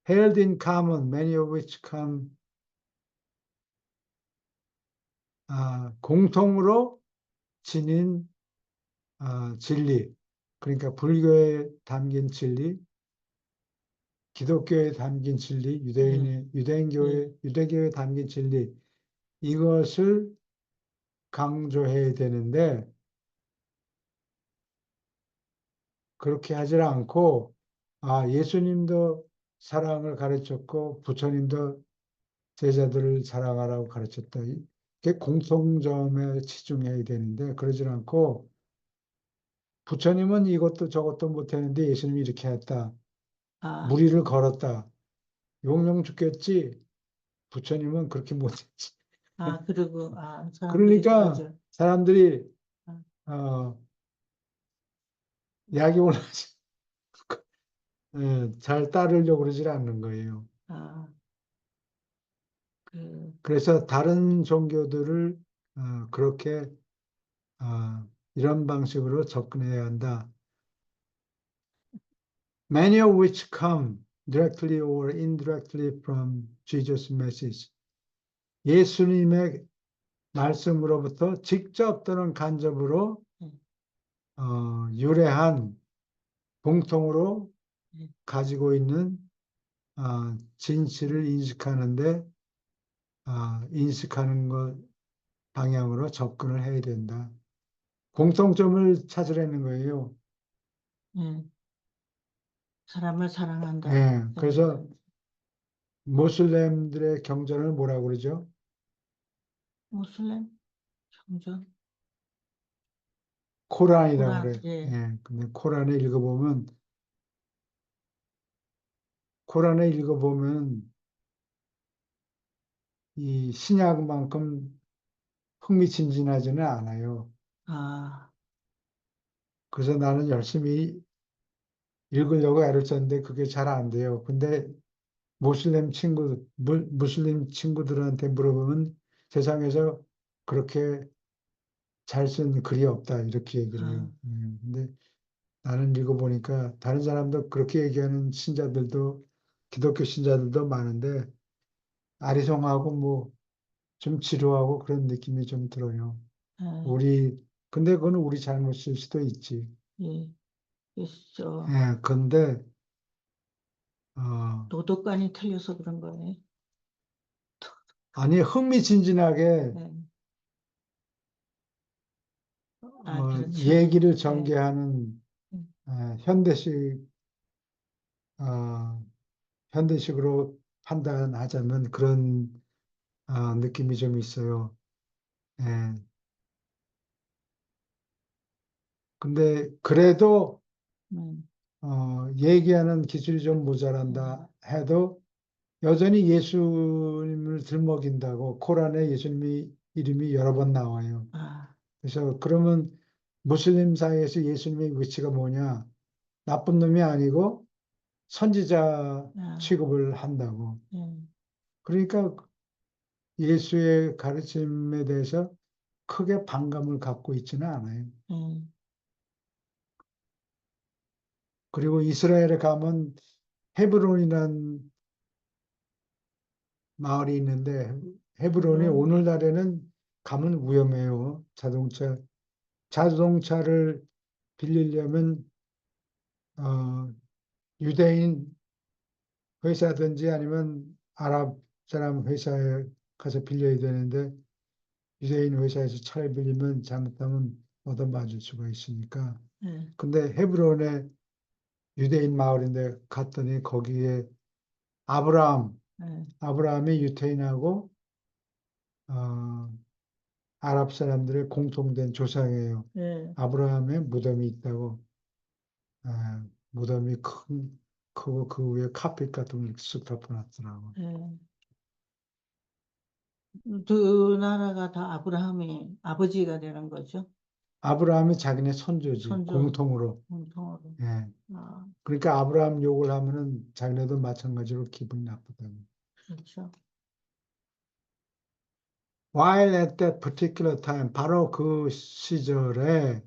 Held in common, many of which come, 공통으로 지닌 진리. 그러니까 불교에 담긴 진리, 기독교에 담긴 진리, 유대교에 담긴 진리, 이것을 강조해야 되는데, 그렇게 하질 않고, 예수님도 사랑을 가르쳤고, 부처님도 제자들을 사랑하라고 가르쳤다. 이게 공통점에 치중해야 되는데, 그러질 않고, 부처님은 이것도 저것도 못했는데 예수님이 이렇게 했다. 아, 무리를 걸었다. 용용 죽겠지. 부처님은 그렇게 못했지. 그리고, 사람들이, 그러니까 맞아. 사람들이 아, 약이 올라서 잘 따르려고 그러질 않는 거예요. 아, 그, 그래서 다른 종교들을 그렇게 이런 방식으로 접근해야 한다. Many of which come directly or indirectly from Jesus' message. 예수님의 말씀으로부터 직접 또는 간접으로 유래한 공통으로 네. 가지고 있는 진실을 인식하는 것 방향으로 접근을 해야 된다. 공통점을 찾으라는 거예요. 예, 사람을 사랑한다. 예, 그래서 모슬렘들의 경전을 뭐라고 그러죠? 모슬렘 종교 코란이라고 코란, 그래요. 예, 예, 근데 코란에 읽어보면 이 신약만큼 흥미진진하지는 않아요. 아, 그래서 나는 열심히 읽으려고 애를 썼는데 그게 잘 안 돼요. 근데 무슬림 친구들한테 물어보면 세상에서 그렇게 잘 쓴 글이 없다. 이렇게 얘기를 해요. 아, 근데 나는 읽어보니까 다른 사람도 그렇게 얘기하는 신자들도 기독교 신자들도 많은데 아리송하고 뭐 좀 지루하고 그런 느낌이 좀 들어요. 예, 우리 근데 그건 우리 잘못일 수도 있지. 예, 있어. 예, 근데 어, 도덕관이 틀려서 그런 거네. 아니 흥미진진하게 예, 그렇죠. 얘기를 예, 전개하는 예, 현대식 현대식으로 판단하자면 그런 느낌이 좀 있어요. 예. 근데 그래도 음, 얘기하는 기술이 좀 모자란다 해도 여전히 예수님을 들먹인다고 코란에 예수님이 이름이 여러 번 나와요. 아, 그래서 그러면 무슬림 사이에서 예수님의 위치가 뭐냐? 나쁜 놈이 아니고 선지자 아, 취급을 한다고. 예, 그러니까 예수의 가르침에 대해서 크게 반감을 갖고 있지는 않아요. 예, 그리고 이스라엘에 가면 헤브론이라는 마을이 있는데 헤브론이 헤브론, 오늘날에는 가면 위험해요. 자동차를 빌리려면 어, 유대인 회사든지 아니면 아랍 사람 회사에 가서 빌려야 되는데 유대인 회사에서 차를 빌리면 잘못하면 얻어맞을 수가 있으니까. 예, 근데 헤브론에 유대인 마을인데 갔더니 거기에 아브라함, 예, 아브라함이 유태인하고 어, 아랍 사람들의 공통된 조상이에요. 예, 아브라함의 무덤이 있다고. 무덤이 크고 그 위에 카펫 같은 걸 쓱 덮어놨더라고. 예. 두 나라가 다 아브라함의 아버지가 되는 거죠. 아브라함이 자기네 선조지, 선조 공통으로. 공통으로. 예. 아, 그러니까 아브라함 욕을 하면은 자기네도 마찬가지로 기분이 나쁘다고. 그렇죠. While at that particular time, 바로 그 시절에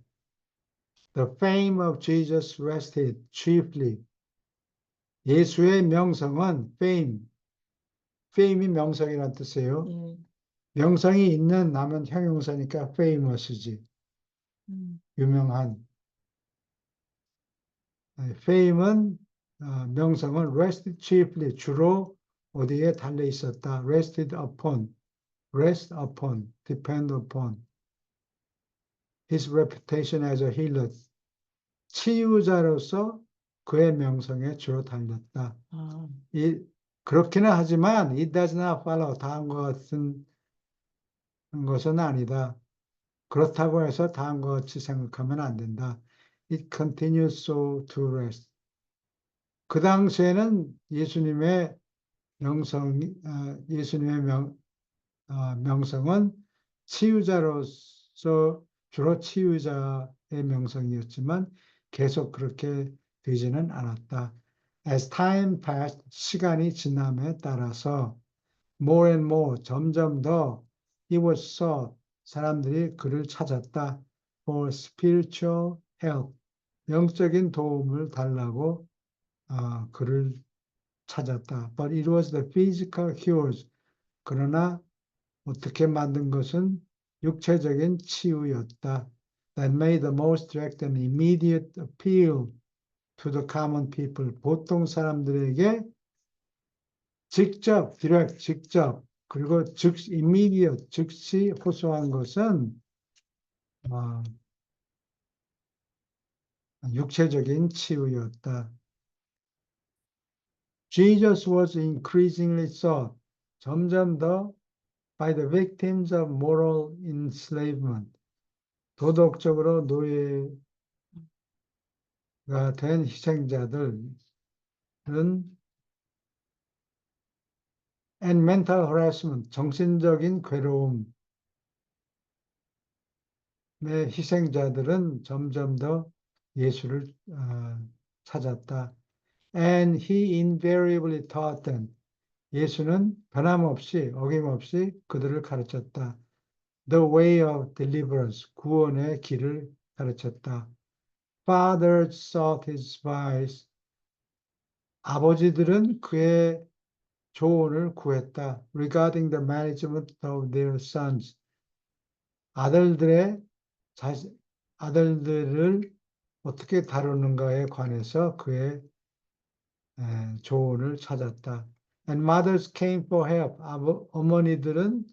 the fame of Jesus rested chiefly. 예수의 명성은 fame이 명성이란 뜻이에요. 예. 명성이 있는 하면 형용사니까 famous지, 음, 유명한. fame은 명성은 rested chiefly, 주로 어디에 달려 있었다. rested upon, rest upon, depend upon. his reputation as a healer. 치유자로서 그의 명성에 주로 달렸다. 아, 그렇기는 하지만 it does not follow 다음과 같은 것은 아니다. 그렇다고 해서 다음과 같이 생각하면 안 된다. It continues so to rest. 그 당시에는 예수님의 명성은 치유자로서 주로 치유자의 명성이었지만 계속 그렇게 되지는 않았다. As time passed, 시간이 지남에 따라서 more and more, 점점 더 he was sought, 사람들이 그를 찾았다. For spiritual help, 영적인 도움을 달라고 그를 찾았다. But it was the physical cures. 그러나 어떻게 만든 것은 육체적인 치유였다. That made the most direct and immediate appeal to the common people. 보통 사람들에게 직접, 직접, 그리고 immediate, 즉시 호소한 것은 육체적인 치유였다. Jesus was increasingly sought. 점점 더 by the victims of moral enslavement. 도덕적으로 노예가 된 희생자들은 and mental harassment, 정신적인 괴로움의 희생자들은 점점 더 예수를 찾았다. And he invariably taught them. 예수는 변함없이, 어김없이 그들을 가르쳤다. The way of deliverance, 구원의 길을 가르쳤다. Fathers sought his advice. 아버지들은 그의 조언을 구했다. Regarding the management of their sons. 아들들을 어떻게 다루는가에 관해서 그의 조언을 찾았다. And mothers came for help. 어머니들은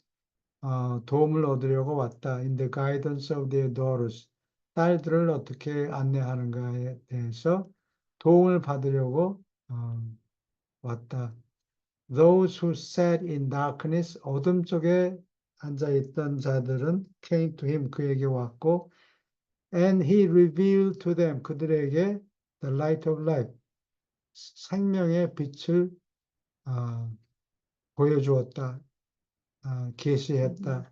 도움을 얻으려고 왔다. In the guidance of their daughters. 딸들을 어떻게 안내하는가에 대해서 도움을 받으려고 왔다. Those who sat in darkness, 어둠 속에 앉아있던 자들은 came to him, 그에게 왔고, and he revealed to them, 그들에게 the light of life, 생명의 빛을 보여주었다, 계시했다,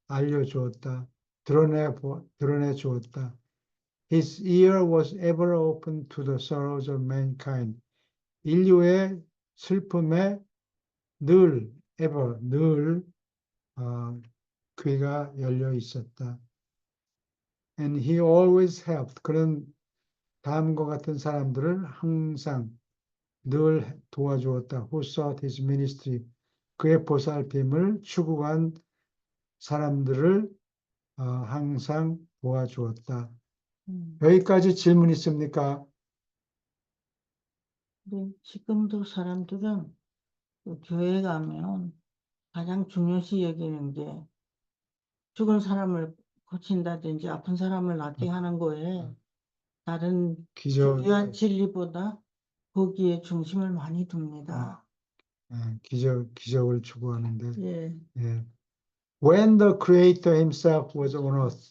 알려주었다, 드러내 주었다. His ear was ever open to the sorrows of mankind. 인류의 슬픔에 늘 귀가 열려 있었다. And he always helped. 그는 다음과 같은 사람들을 항상 늘 도와주었다. Who sought his ministry. 그의 보살핌을 추구한 사람들을 항상 도와주었다. 여기까지 질문 있습니까? 네, 지금도 사람들은 그 교회 가면 가장 중요시 여기는 게 죽은 사람을 고친다든지 아픈 사람을 낫게 하는 거에 다른 중요한 진리보다 거기에 중심을 많이 둡니다. 기적을 추구하는데. 예, 예. When the Creator Himself was on earth,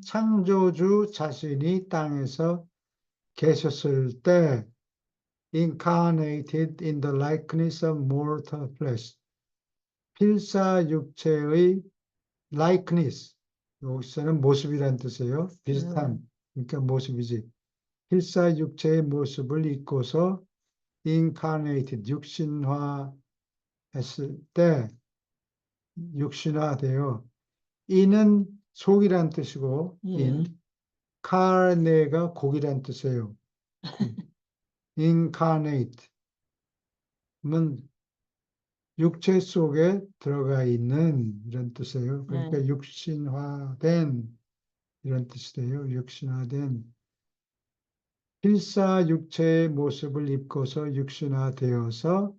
창조주 자신이 땅에서 계셨을 때, incarnated in the likeness of mortal flesh, 필사육체의 likeness, 여기서는 모습이란 뜻이에요. 비슷한, 그러니까 모습이지. 필사육체의 모습을 입고서 incarnated, 육신화했을 때 육신화돼요. in은 속이란 뜻이고 예. in, carne가 고기란 뜻이에요. incarnate 는 육체 속에 들어가 있는 이런 뜻이에요. 그러니까 네. 육신화된 이런 뜻이 돼요. 육신화된 필사육체의 모습을 입고서 육신화되어서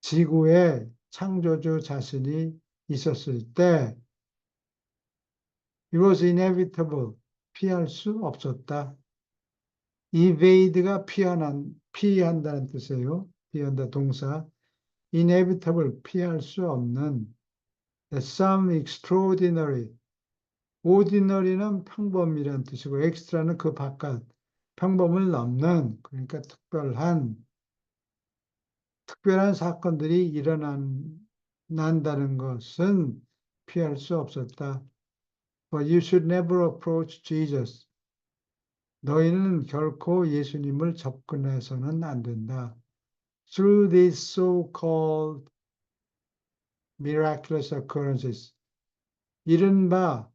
지구에 창조주 자신이 있었을 때 it was inevitable, 피할 수 없었다. evade가 피한다는 뜻이에요. 피한다 동사. inevitable, 피할 수 없는. some extraordinary, ordinary는 평범이라는 뜻이고 extra는 그 바깥, 평범을 넘는, 그러니까 특별한 사건들이 일어난다는 것은 피할 수 없었다. But you should never approach Jesus. 너희는 결코 예수님을 접근해서는 안 된다. Through these so-called miraculous occurrences. 이른바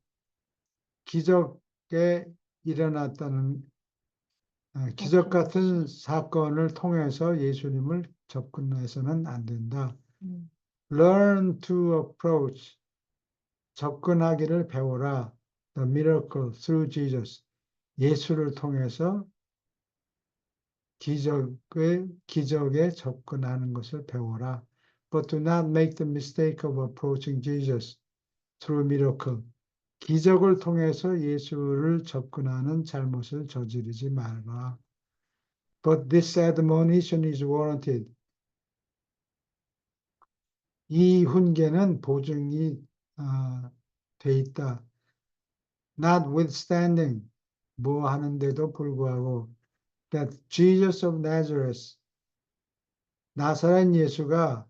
기적에 일어났다는 기적 같은 사건을 통해서 예수님을 접근해서는 안 된다. Learn to approach. 접근하기를 배워라. The miracle through Jesus. 예수를 통해서 기적에 접근하는 것을 배워라. But do not make the mistake of approaching Jesus through miracle. 기적을 통해서 예수를 접근하는 잘못을 저지르지 말라. But this admonition is warranted. 이 훈계는 보증이 돼 있다. Notwithstanding, 뭐 하는데도 불구하고 that Jesus of Nazareth, 나사렛 예수가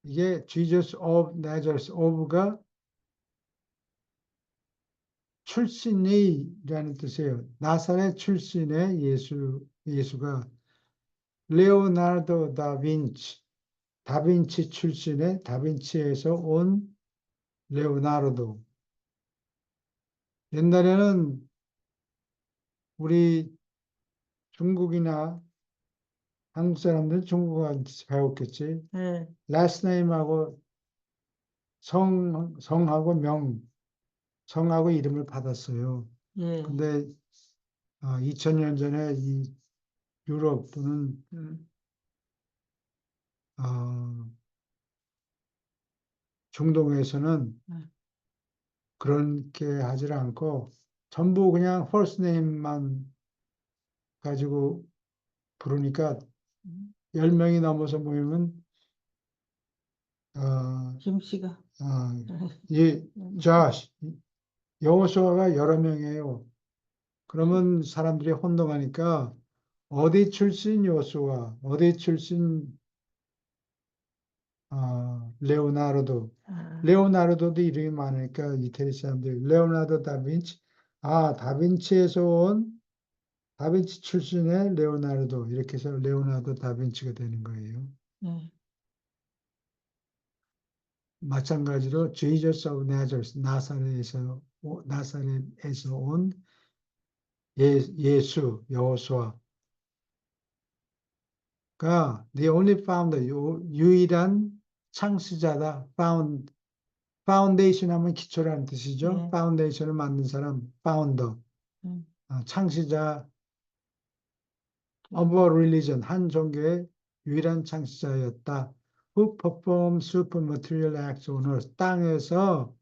이게 Jesus of Nazareth, of가 출신이라는 뜻이에요. 나사렛 출신의 예수가 레오나르도 다빈치 출신의 다빈치에서 온 레오나르도. 옛날에는 우리 중국이나 한국 사람들은 중국어 배웠겠지. 네. last name하고 성하고 성하고 이름을 받았어요. 예. 근데 2000년 전에 이 유럽 또는 중동에서는 그렇게 하질 않고 전부 그냥 first name만 가지고 부르니까 10명이 넘어서 모이면 김 씨가. Josh, 여호수아가 여러 명이에요. 그러면 사람들이 혼동하니까 어디 출신 여호수아, 어디 출신 레오나르도. 레오나르도도 이름이 많으니까 이태리 사람들이 레오나르도 다빈치, 다빈치에서 온 다빈치 출신의 레오나르도, 이렇게 해서 레오나르도 다빈치가 되는 거예요. 네. 마찬가지로 Jesus of Nazareth, 나사렛에서 온 예수, 여호수아가 the only founder, 유일한 창시자다. 파운데이션 하면 기초라는 뜻이죠. 네. 파운데이션을 만든 사람, 파운더. 창시자 of a religion, 한 종교의 유일한 창시자였다. Who performed supermaterial acts on earth, 땅에서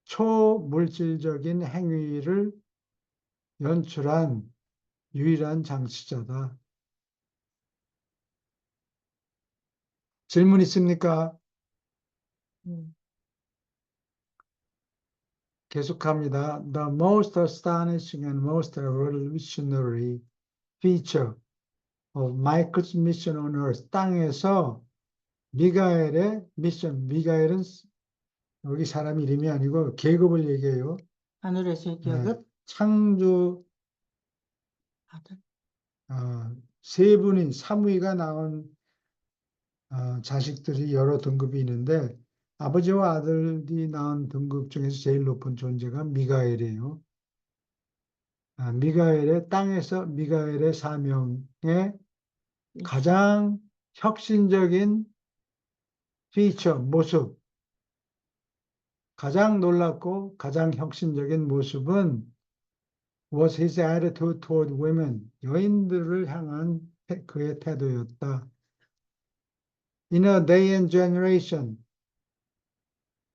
초물질적인 행위를 연출한 유일한 창시자다. 질문 있습니까? 계속합니다. The most astonishing and most revolutionary feature. of Michael's mission on earth. 땅에서 미가엘의 미션, 미가엘은 여기 사람 이름이 아니고 계급을 얘기해요. 하늘에서의 네, 기억은 창조 아들. 세 분이 사무이가 낳은 자식들이 여러 등급이 있는데 아버지와 아들이 낳은 등급 중에서 제일 높은 존재가 미가엘이에요. 미가엘의 땅에서 미가엘의 사명의 가장 혁신적인 피처, 모습, 가장 놀랍고 가장 혁신적인 모습은 was his attitude toward women, 여인들을 향한 그의 태도였다. In a day and generation,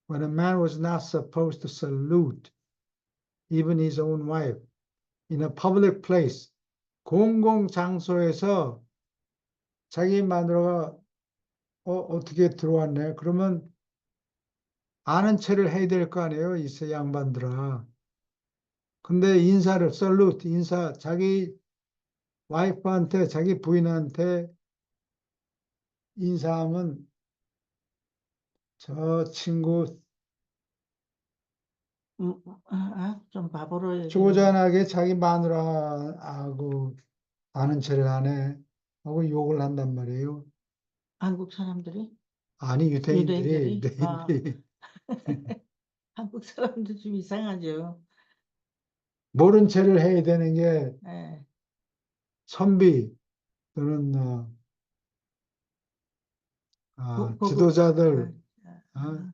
when a man was not supposed to salute even his own wife, in a public place, 공공 장소에서 자기 마누라가 어떻게 들어왔네? 그러면 아는 체를 해야 될 거 아니에요, 이 세 양반들아. 근데 인사를, salute, 인사, 자기 와이프한테, 자기 부인한테 인사하면 저 친구 좀 바보로 얘기해. 쪼잔하게 자기 마누라하고 아는 체를 하네 하고 욕을 한단 말이에요. 한국 사람들이? 아니 유대인들이 유대인들이? 유대인들이 한국 사람들 좀 이상하죠. 모른 체를 해야 되는 게 예. 선비 또는 고급, 지도자들 아,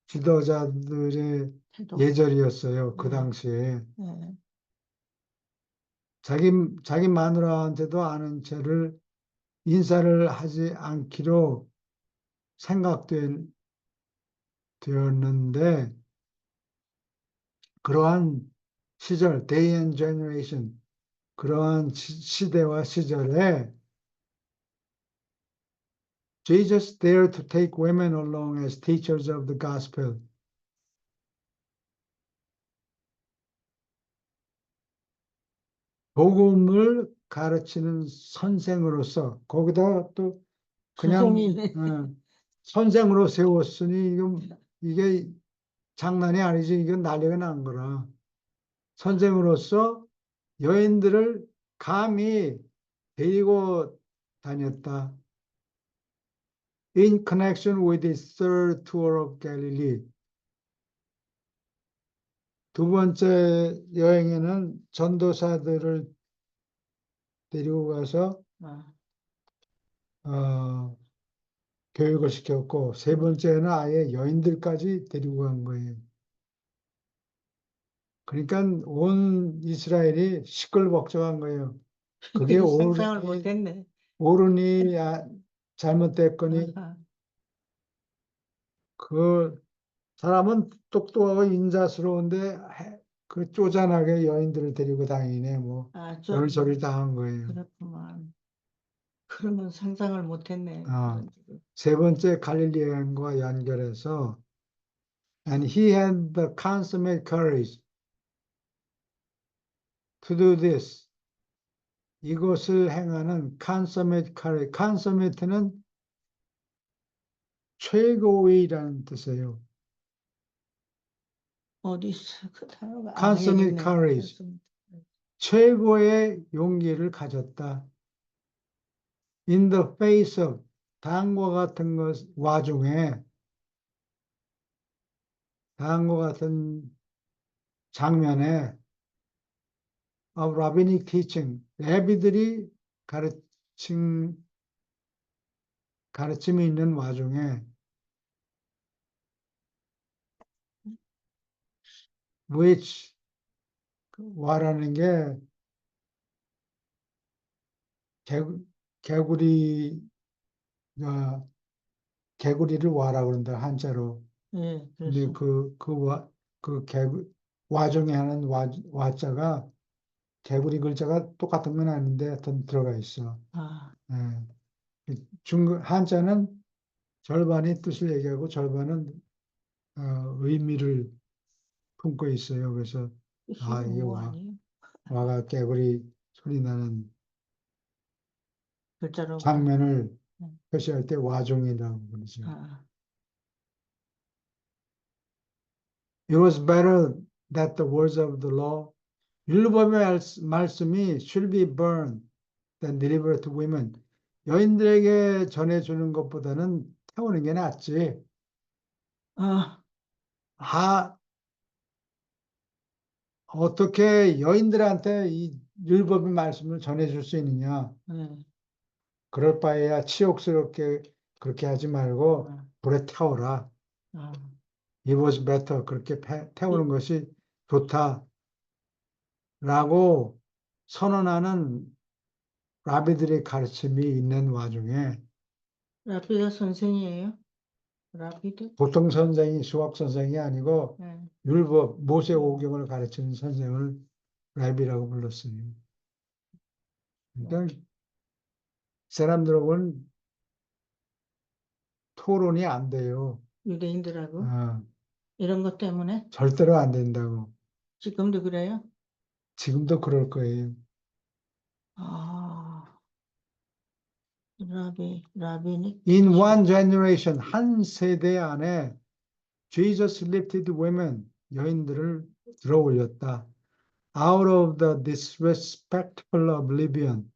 지도자들의 태도. 예절이었어요. 그 네. 당시에 예. 자기 마누라한테도 아는 체를 인사를 하지 않기로 되었는데 그러한 시절, day and generation, 그러한 시대와 시절에 Jesus dared to take women along as teachers of the gospel. 복음을 가르치는 선생으로서 거기다 또 그냥 스승이네. 선생으로 세웠으니 이게 장난이 아니지. 이건 난리가 난 거라. 선생으로서 여인들을 감히 데리고 다녔다. In connection with his third tour of Galilee. 두 번째 여행에는 전도사들을 데리고 가서 교육을 시켰고 세 번째는 아예 여인들까지 데리고 간 거예요. 그러니까 온 이스라엘이 시끌벅적한 거예요. 그게 상상을 못했네. 옳으니 잘못됐거니 아하. 그 사람은 똑똑하고 인자스러운데 그 쪼잔하게 여인들을 데리고 다니네 뭐 이런 소리 당한 거예요. 그렇구만. 그러면 상상을 못했네. 세 번째 갈릴리 여행과 연결해서 and he had the consummate courage to do this. 이것을 행하는 consummate courage. consummate는 최고의라는 뜻이에요. 어디서 그 단어가 consummate 여기 있네. courage. 최고의 용기를 가졌다. In the face of 다음과 같은 다음과 같은 장면에 of rabbinic teaching, 레비들이 가르침이 있는 와중에 which 와라는 게 개구리를 와라 그런다 한자로. 예, 근데 그래서 와중에 하는 와자가 개구리 글자가 똑같은 건 아닌데 하여튼 들어가 있어. 예. 한자는 절반이 뜻을 얘기하고 절반은 의미를 품고 있어요. 그래서 이게 뭐 아니에요? 와가 개구리 소리 나는 글자로. 장면을 음. 표시할 때 와종이라고 그러죠. 아, It was better that the words of the law, 율법의 말씀이 should be burned than delivered to women. 여인들에게 전해주는 것보다는 태우는 게 낫지. 아, 어떻게 여인들한테 이 율법의 말씀을 전해줄 수 있느냐? 네. 그럴 바에야 치욕스럽게 그렇게 하지 말고 아, 불에 태워라. 아. It was better. 그렇게 태우는 것이 좋다라고 선언하는 라비들의 가르침이 있는 와중에 라비가 선생이에요? 라비도? 보통 선생이 수학 선생이 아니고 네. 율법 모세 오경을 가르치는 선생을 라비라고 불렀어요. 그러니까 사람들하고는 토론이 안 돼요. 유대인들하고 아, 이런 것 때문에 절대로 안 된다고. 지금도 그래요? 지금도 그럴 거예요. 아, 라비니. In one generation, 한 세대 안에 Jesus lifted women, 여인들을 들어 올렸다. Out of the disrespectful oblivion,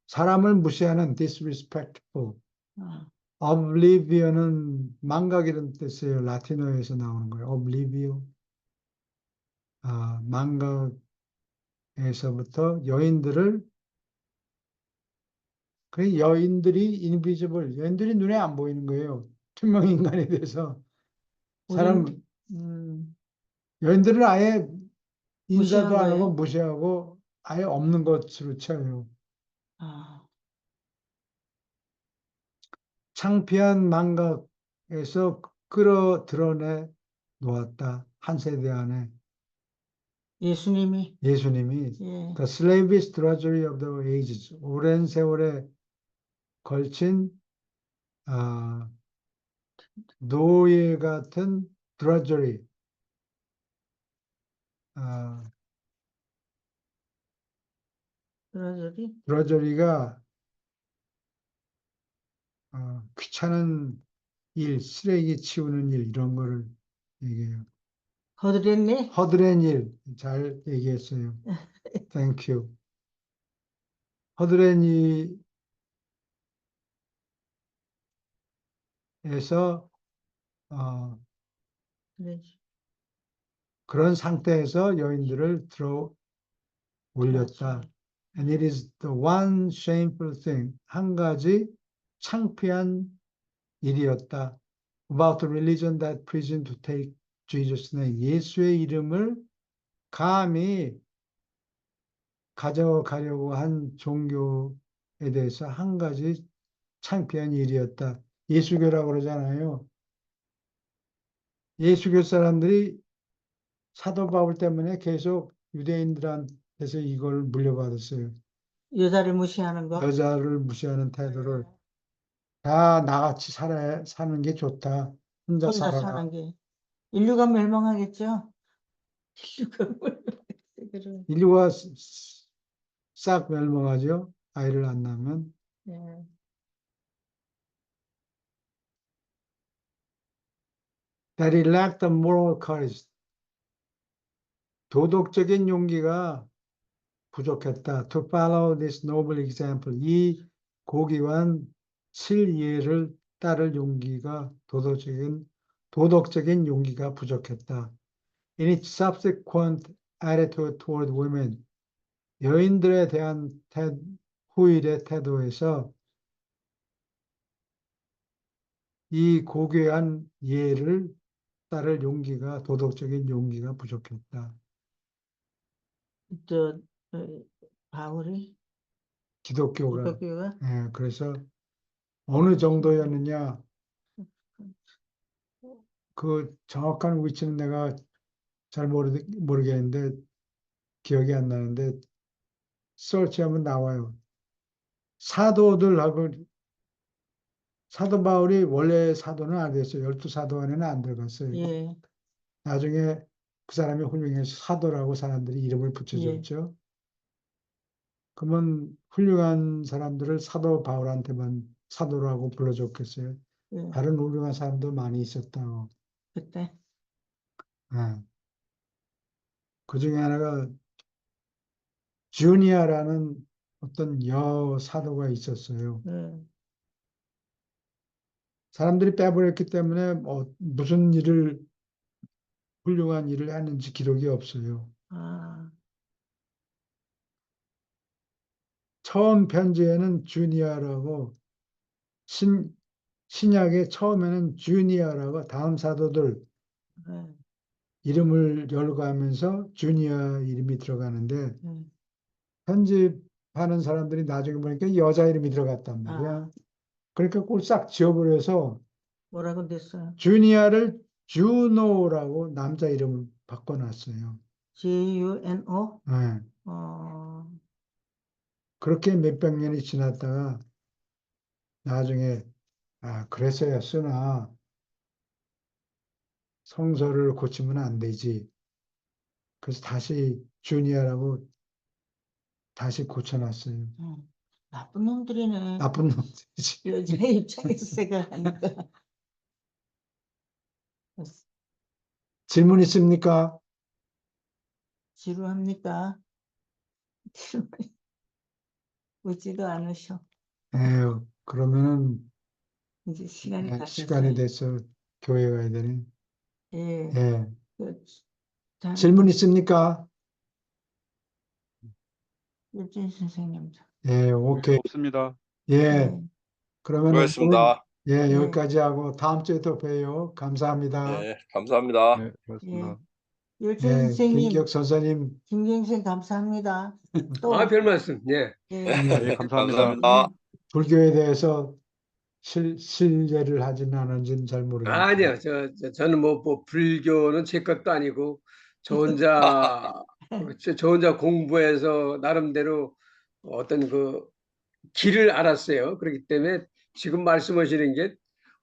사람을 무시하는 disrespectful, 아, oblivion은 망각이라는 뜻이에요. 라틴어에서 나오는 거예요. oblivio, 망각에서부터 여인들을 그 여인들이 invisible, 여인들이 눈에 안 보이는 거예요. 투명 인간에 대해서 사람 우린, 음, 여인들은 아예 무시한 인사도 안 하고 거예요? 무시하고 아예 없는 것으로 쳐요. 아, 창피한 망각에서 드러내 놓았다. 한 세대 안에 예수님이, 예수님이 예, The slavish drudgery of the ages, 오랜 세월에 걸친 노예 같은 drudgery, 아, 그러더니, drudgery가 귀찮은 일, 쓰레기 치우는 일 이런 거를 얘기해요. 거들했네? 허드렛 일, 잘 얘기했어요. Thank you. 허드렛 일에서 그래, 그런 상태에서 여인들을 들어 올렸다. 맞지. And it is the one shameful thing. 한 가지 창피한 일이었다. About the religion that presumed to take Jesus' name. 예수의 이름을 감히 가져가려고 한 종교에 대해서 한 가지 창피한 일이었다. 예수교라고 그러잖아요. 예수교 사람들이 사도 바울 때문에 계속 유대인들한테서 이걸 물려받았어요. 여자를 무시하는 거? 여자를 무시하는 태도를 다 나같이 사는 게 좋다. 혼자 혼자 살아라. 사는 게. 인류가 멸망하겠죠? 인류가 멸망하겠죠. 인류가 싹 멸망하죠. 아이를 안 낳으면. 예. That he lacked the moral courage. 도덕적인 용기가 부족했다. To follow this noble example. 이 고귀한 실예를 따를 용기가 도덕적인 용기가 부족했다. In its subsequent attitude toward women. 여인들에 대한 후일의 태도에서 이 고귀한 예를 따를 도덕적인 용기가 부족했다. 저, 바울이, 기독교가. 기독교가, 예, 그래서 어느 정도였느냐, 그 정확한 위치는 내가 잘 모르겠는데, 기억이 안 나는데, 서치하면 나와요. 사도들하고, 사도 바울이 원래 사도는 안 됐어요. 12사도 안에는 안 들어갔어요. 예, 나중에 그 사람이 훌륭해서 사도라고 사람들이 이름을 예. 붙여줬죠. 그러면 훌륭한 사람들을 사도 바울한테만 사도라고 불러줬겠어요. 예, 다른 훌륭한 사람도 많이 있었다고. 그때. 예. 그 중에 하나가 주니아라는 어떤 여 사도가 있었어요. 예. 사람들이 빼버렸기 때문에 무슨 훌륭한 일을 했는지 기록이 없어요. 아, 처음 편지에는 주니아라고 신약의 처음에는 주니아라고 다음 사도들 예, 이름을 열거하면서 주니아 이름이 들어가는데 예. 편집하는 사람들이 나중에 보니까 여자 이름이 들어갔단 말이야. 아, 그러니까 그걸 싹 지워버려서 뭐라고 됐어요? 주니아를 주노라고 남자 이름을 바꿔놨어요. Juno? 예. 어, 그렇게 몇백 년이 지났다가 나중에 그랬어야 쓰나 성서를 고치면 안 되지. 그래서 다시 주니아라고 다시 고쳐놨어요. 나쁜 놈들이네. 나쁜 놈들이지. 여자 입장에서 생각하니까. 질문 있습니까? 지루합니까? 지루, 오지도 않으셔. 예, 그러면은 이제 시간이 다 시간이 됐어요. 돼서 교회 가야 되네. 예, 예. 그, 자, 질문 있습니까? 유진 선생님. 예, 네, 오케이. 없습니다. 예, 예, 그러면은 오늘 수고하셨습니다. 예, 여기까지 하고 다음 주에 또 봬요. 감사합니다. 예, 감사합니다. 네, 고맙습니다. 예. 유진 예, 선생님, 김기혁 선생님, 김경생 감사합니다. 아, 또, 별 말씀. 예. 예, 예, 감사합니다. 감사합니다. 불교에 대해서 신뢰를 하지는 않은지는 잘 모르겠는데. 아니요. 저는 뭐 불교는 제 것도 아니고 저 혼자 저 혼자 공부해서 나름대로 어떤 그 길을 알았어요. 그렇기 때문에 지금 말씀하시는 게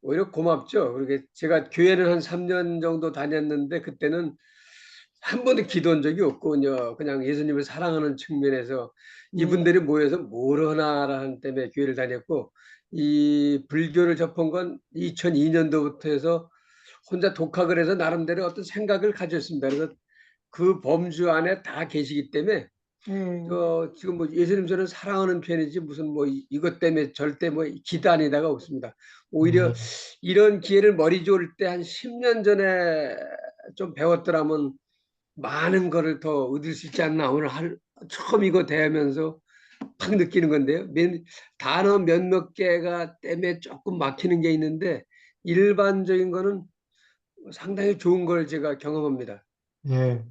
오히려 고맙죠. 그렇게 제가 교회는 한 3년 정도 다녔는데 그때는 한 번도 기도한 적이 없거든요. 그냥 예수님을 사랑하는 측면에서 예, 이분들이 모여서 뭘 하나라는 때문에 교회를 다녔고 이 불교를 접한 건 2002년도부터 해서 혼자 독학을 해서 나름대로 어떤 생각을 가졌습니다. 그래서 그 범주 안에 다 계시기 때문에 예, 지금 뭐 예수님 저는 사랑하는 편이지 무슨 뭐 이것 때문에 절대 뭐 기다리다가 없습니다. 오히려 예, 이런 기회를 머리 좋을 때 한 10년 전에 좀 배웠더라면 많은 거를 더 얻을 수 있지 않나. 오늘 처음 이거 대하면서 팍 느끼는 건데요. 단어 몇몇 개가 때문에 조금 막히는 게 있는데 일반적인 거는 상당히 좋은 걸 제가 경험합니다. 예,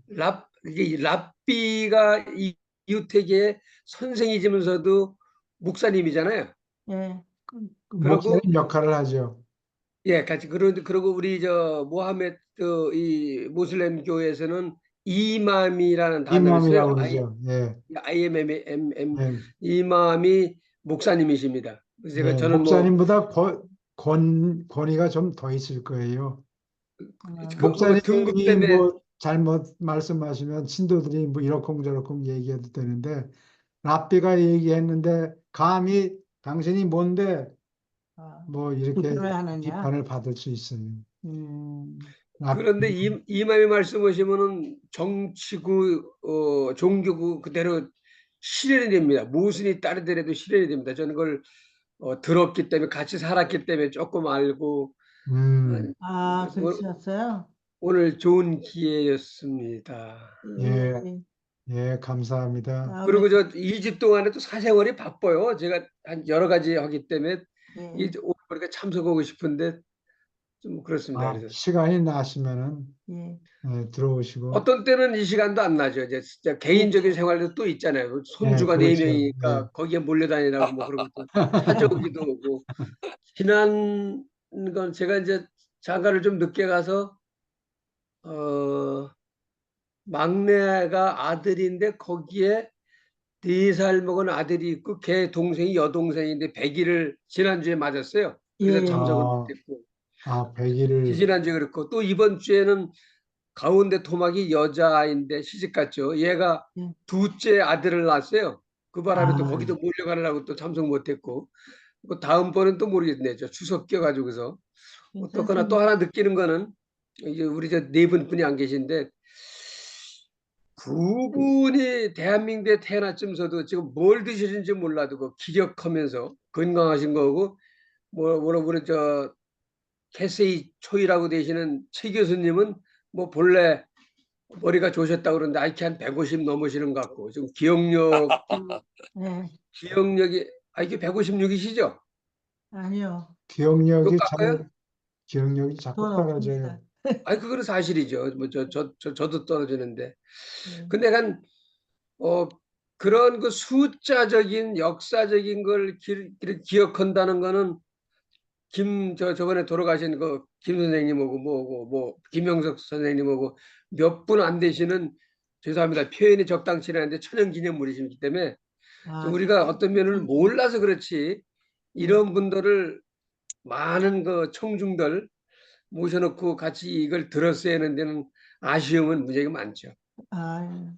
이게 랍비가 이웃에게 선생이지면서도 목사님이잖아요. 예, 그 그리고 목사님 역할을 하죠. 예, 같이 그러고 우리 저 모하메드 이 모슬렘 교회에서는 이맘이라는 단어를 써요. 이맘이라고 그러죠. 예, IMM 예, 이맘이 목사님이십니다. 그래서 제가 예. 저는 뭐 목사님보다 권위가 좀 더 있을 거예요. 아, 뭐 등급 목사님이 때문에 뭐 잘못 말씀하시면 신도들이 뭐 이러쿵저러쿵 얘기해도 되는데 랍비가 얘기했는데 감히 당신이 뭔데 아, 뭐 이렇게 비판을 하느냐? 비판을 받을 수 있어요. 랍, 그런데 이맘이 말씀하시면은 정치구 종교구 그대로 실현이 됩니다. 모순이 따르더라도 실현이 됩니다. 저는 그걸 들었기 때문에 같이 살았기 때문에 조금 알고 음, 아, 그래서 그러셨어요? 오늘 좋은 기회였습니다. 예, 예, 예, 감사합니다. 다음에, 그리고 저 2주 동안에 또 사생활이 바빠요. 제가 한 여러 가지 하기 때문에 예, 오늘 보니까 참석하고 싶은데 좀 그렇습니다. 그래서 시간이 나시면은 예, 들어오시고, 어떤 때는 이 시간도 안 나죠. 이제 진짜 개인적인 생활도 또 있잖아요. 손주가 네 그렇죠. 명이니까 거기에 몰려다니라고 뭐 그런 것도 찾아오기도 하고. 지난 건 제가 이제 장가를 좀 늦게 가서 어 막내가 아들인데 거기에 4살 먹은 아들이 있고 걔 동생이 여동생인데 100일을 지난주에 맞았어요. 그래서 예, 참석을 아, 못했고 100일을, 지난주에 그렇고 또 이번 주에는 가운데 토막이 여자아이인데 시집 갔죠. 얘가 예, 둘째 아들을 낳았어요. 그 바람에 또 아, 거기도 몰려가려고 또 참석 못했고, 뭐 다음번은 또 모르겠네. 저 추석 껴가지고서. 어떻거나 또 하나 느끼는 거는 이제 우리 저 네 분뿐이 안 계신데 두 분이 대한민국에 태어나쯤서도 지금 뭘 드시는지 몰라도 그 기력하면서 건강하신 거고 뭐라 그래 저 캐세이 초이라고 되시는 최 교수님은 뭐 본래 머리가 좋으셨다고 그러는데 IQ 한 150 넘으시는 것 같고 지금 네, 기억력이 IQ 156이시죠? 아니요. 그거 기억력이 깎아요? 자꾸 더 높습니다. 떨어져요. 아니 그거는 사실이죠. 뭐 저도 떨어지는데. 네. 근데 약간 그런 그 숫자적인 역사적인 걸 기억한다는 거는 저번에 돌아가신 그 김 선생님하고 뭐 김영석 선생님하고 몇 분 안 되시는 죄송합니다. 표현이 적당치 않은데 천연기념물이시기 때문에 아, 좀 우리가 어떤 면을 참, 몰라서 그렇지 네. 이런 분들을 많은 그 청중들 모셔놓고 같이 이걸 들었어야 하는 데는 아쉬움은 무지하게 많죠. 아,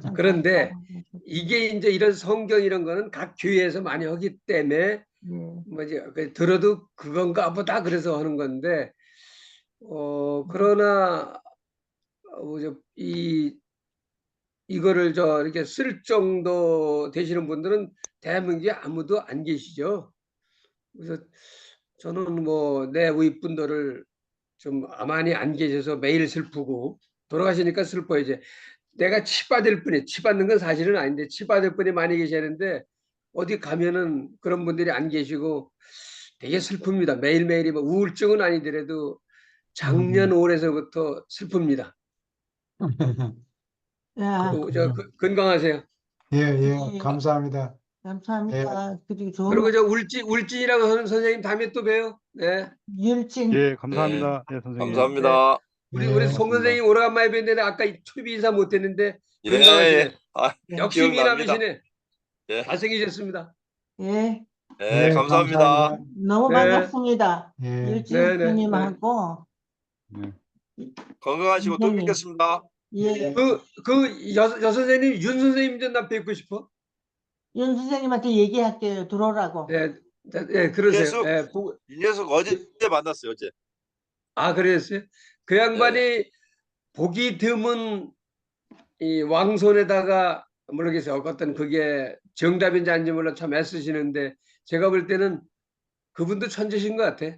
참 그런데 감사합니다. 이게 이제 이런 성경 이런 거는 각 교회에서 많이 하기 때문에 네. 뭐지 들어도 그건가 보다 그래서 하는 건데 그러나 뭐죠 이거를 이렇게 쓸 정도 되시는 분들은 대한민국에 아무도 안 계시죠. 그래서 저는 뭐 내 윗분들을 좀 많이 안 계셔서 매일 슬프고 돌아가시니까 슬퍼요. 이제 내가 치받을 분이 치받는 건 사실은 아닌데 치받을 분이 많이 계시는데 어디 가면은 그런 분들이 안 계시고 되게 슬픕니다. 매일매일이 뭐 우울증은 아니더라도 작년 음. 5월에서부터 슬픕니다. 야, 건강하세요. 예, 예, 예, 감사합니다. 예, 감사합니다. 그리고 좋은 그리고 말, 저 울진이라고 하는 선생님 다음에 또 봬요. 네. 율진, 예, 네, 감사합니다. 예, 선생님. 네. 감사합니다. 우리 예, 송 고맙습니다. 선생님 오래간만에 뵀는데 아까 초비 인사 못했는데 예, 건강하시네. 예. 아, 네. 역시 기억납니다. 미남이시네. 예, 잘생기셨습니다. 예, 예, 예, 감사합니다. 감사합니다. 너무 네, 반갑습니다. 예, 율진 네, 네, 네. 스님하고 네. 건강하시고 또 선생님, 뵙겠습니다. 예, 여 선생님, 윤 선생님 좀 나 뵙고 싶어. 윤 선생님한테 얘기할게요. 들어오라고. 네, 네, 그러세요. 이녀석, 네, 이녀석 어제 만났어요, 어제. 그랬어요. 그 예, 양반이 보기 드문 이 왕손에다가 모르겠어요. 어떤 그게 정답인지 아닌지 몰라 참 애쓰시는데 제가 볼 때는 그분도 천재신 것 같아.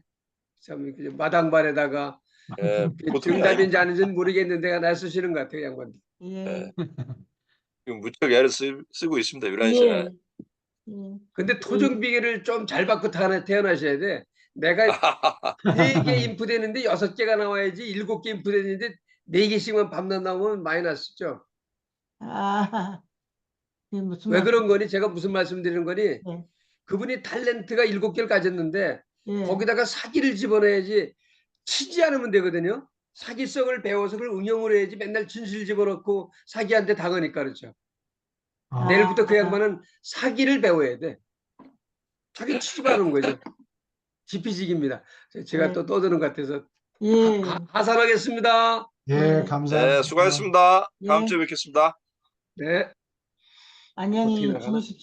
참 이렇게 마당발에다가 예, 보통이 정답인지 아닙니다. 아닌지는 모르겠는데 애쓰시는 것 같아요, 그 양반. 예, 예, 지금 무척 애를 쓰고 있습니다, 유란시에. 예, 예. 근데 토종비계를 좀 잘 받고 태어나셔야 돼. 내가 4개 인풋했는데 6개가 나와야지 7개 인풋했는데 4개씩만 밤낮 나오면 마이너스죠. 아, 이게 무슨 왜 말씀? 그런 거니? 제가 무슨 말씀드리는 거니? 예, 그분이 탤런트가 7개를 가졌는데 예. 거기다가 사기를 집어넣어야지 치지 않으면 되거든요. 사기성을 배워서 그걸 응용을 해야지 맨날 진실 집어넣고 사기한테 당하니까 그렇죠. 아, 내일부터 그 양반은 사기를 배워야 돼. 사기 치지 않은 거죠. 지피지기입니다. 제가 예, 또 떠드는 것 같아서 예, 하산하겠습니다. 예, 예, 감사합니다. 네, 수고하셨습니다. 다음 예. 주에 뵙겠습니다. 네. 어떻게 안녕히 나가나? 주무십시오.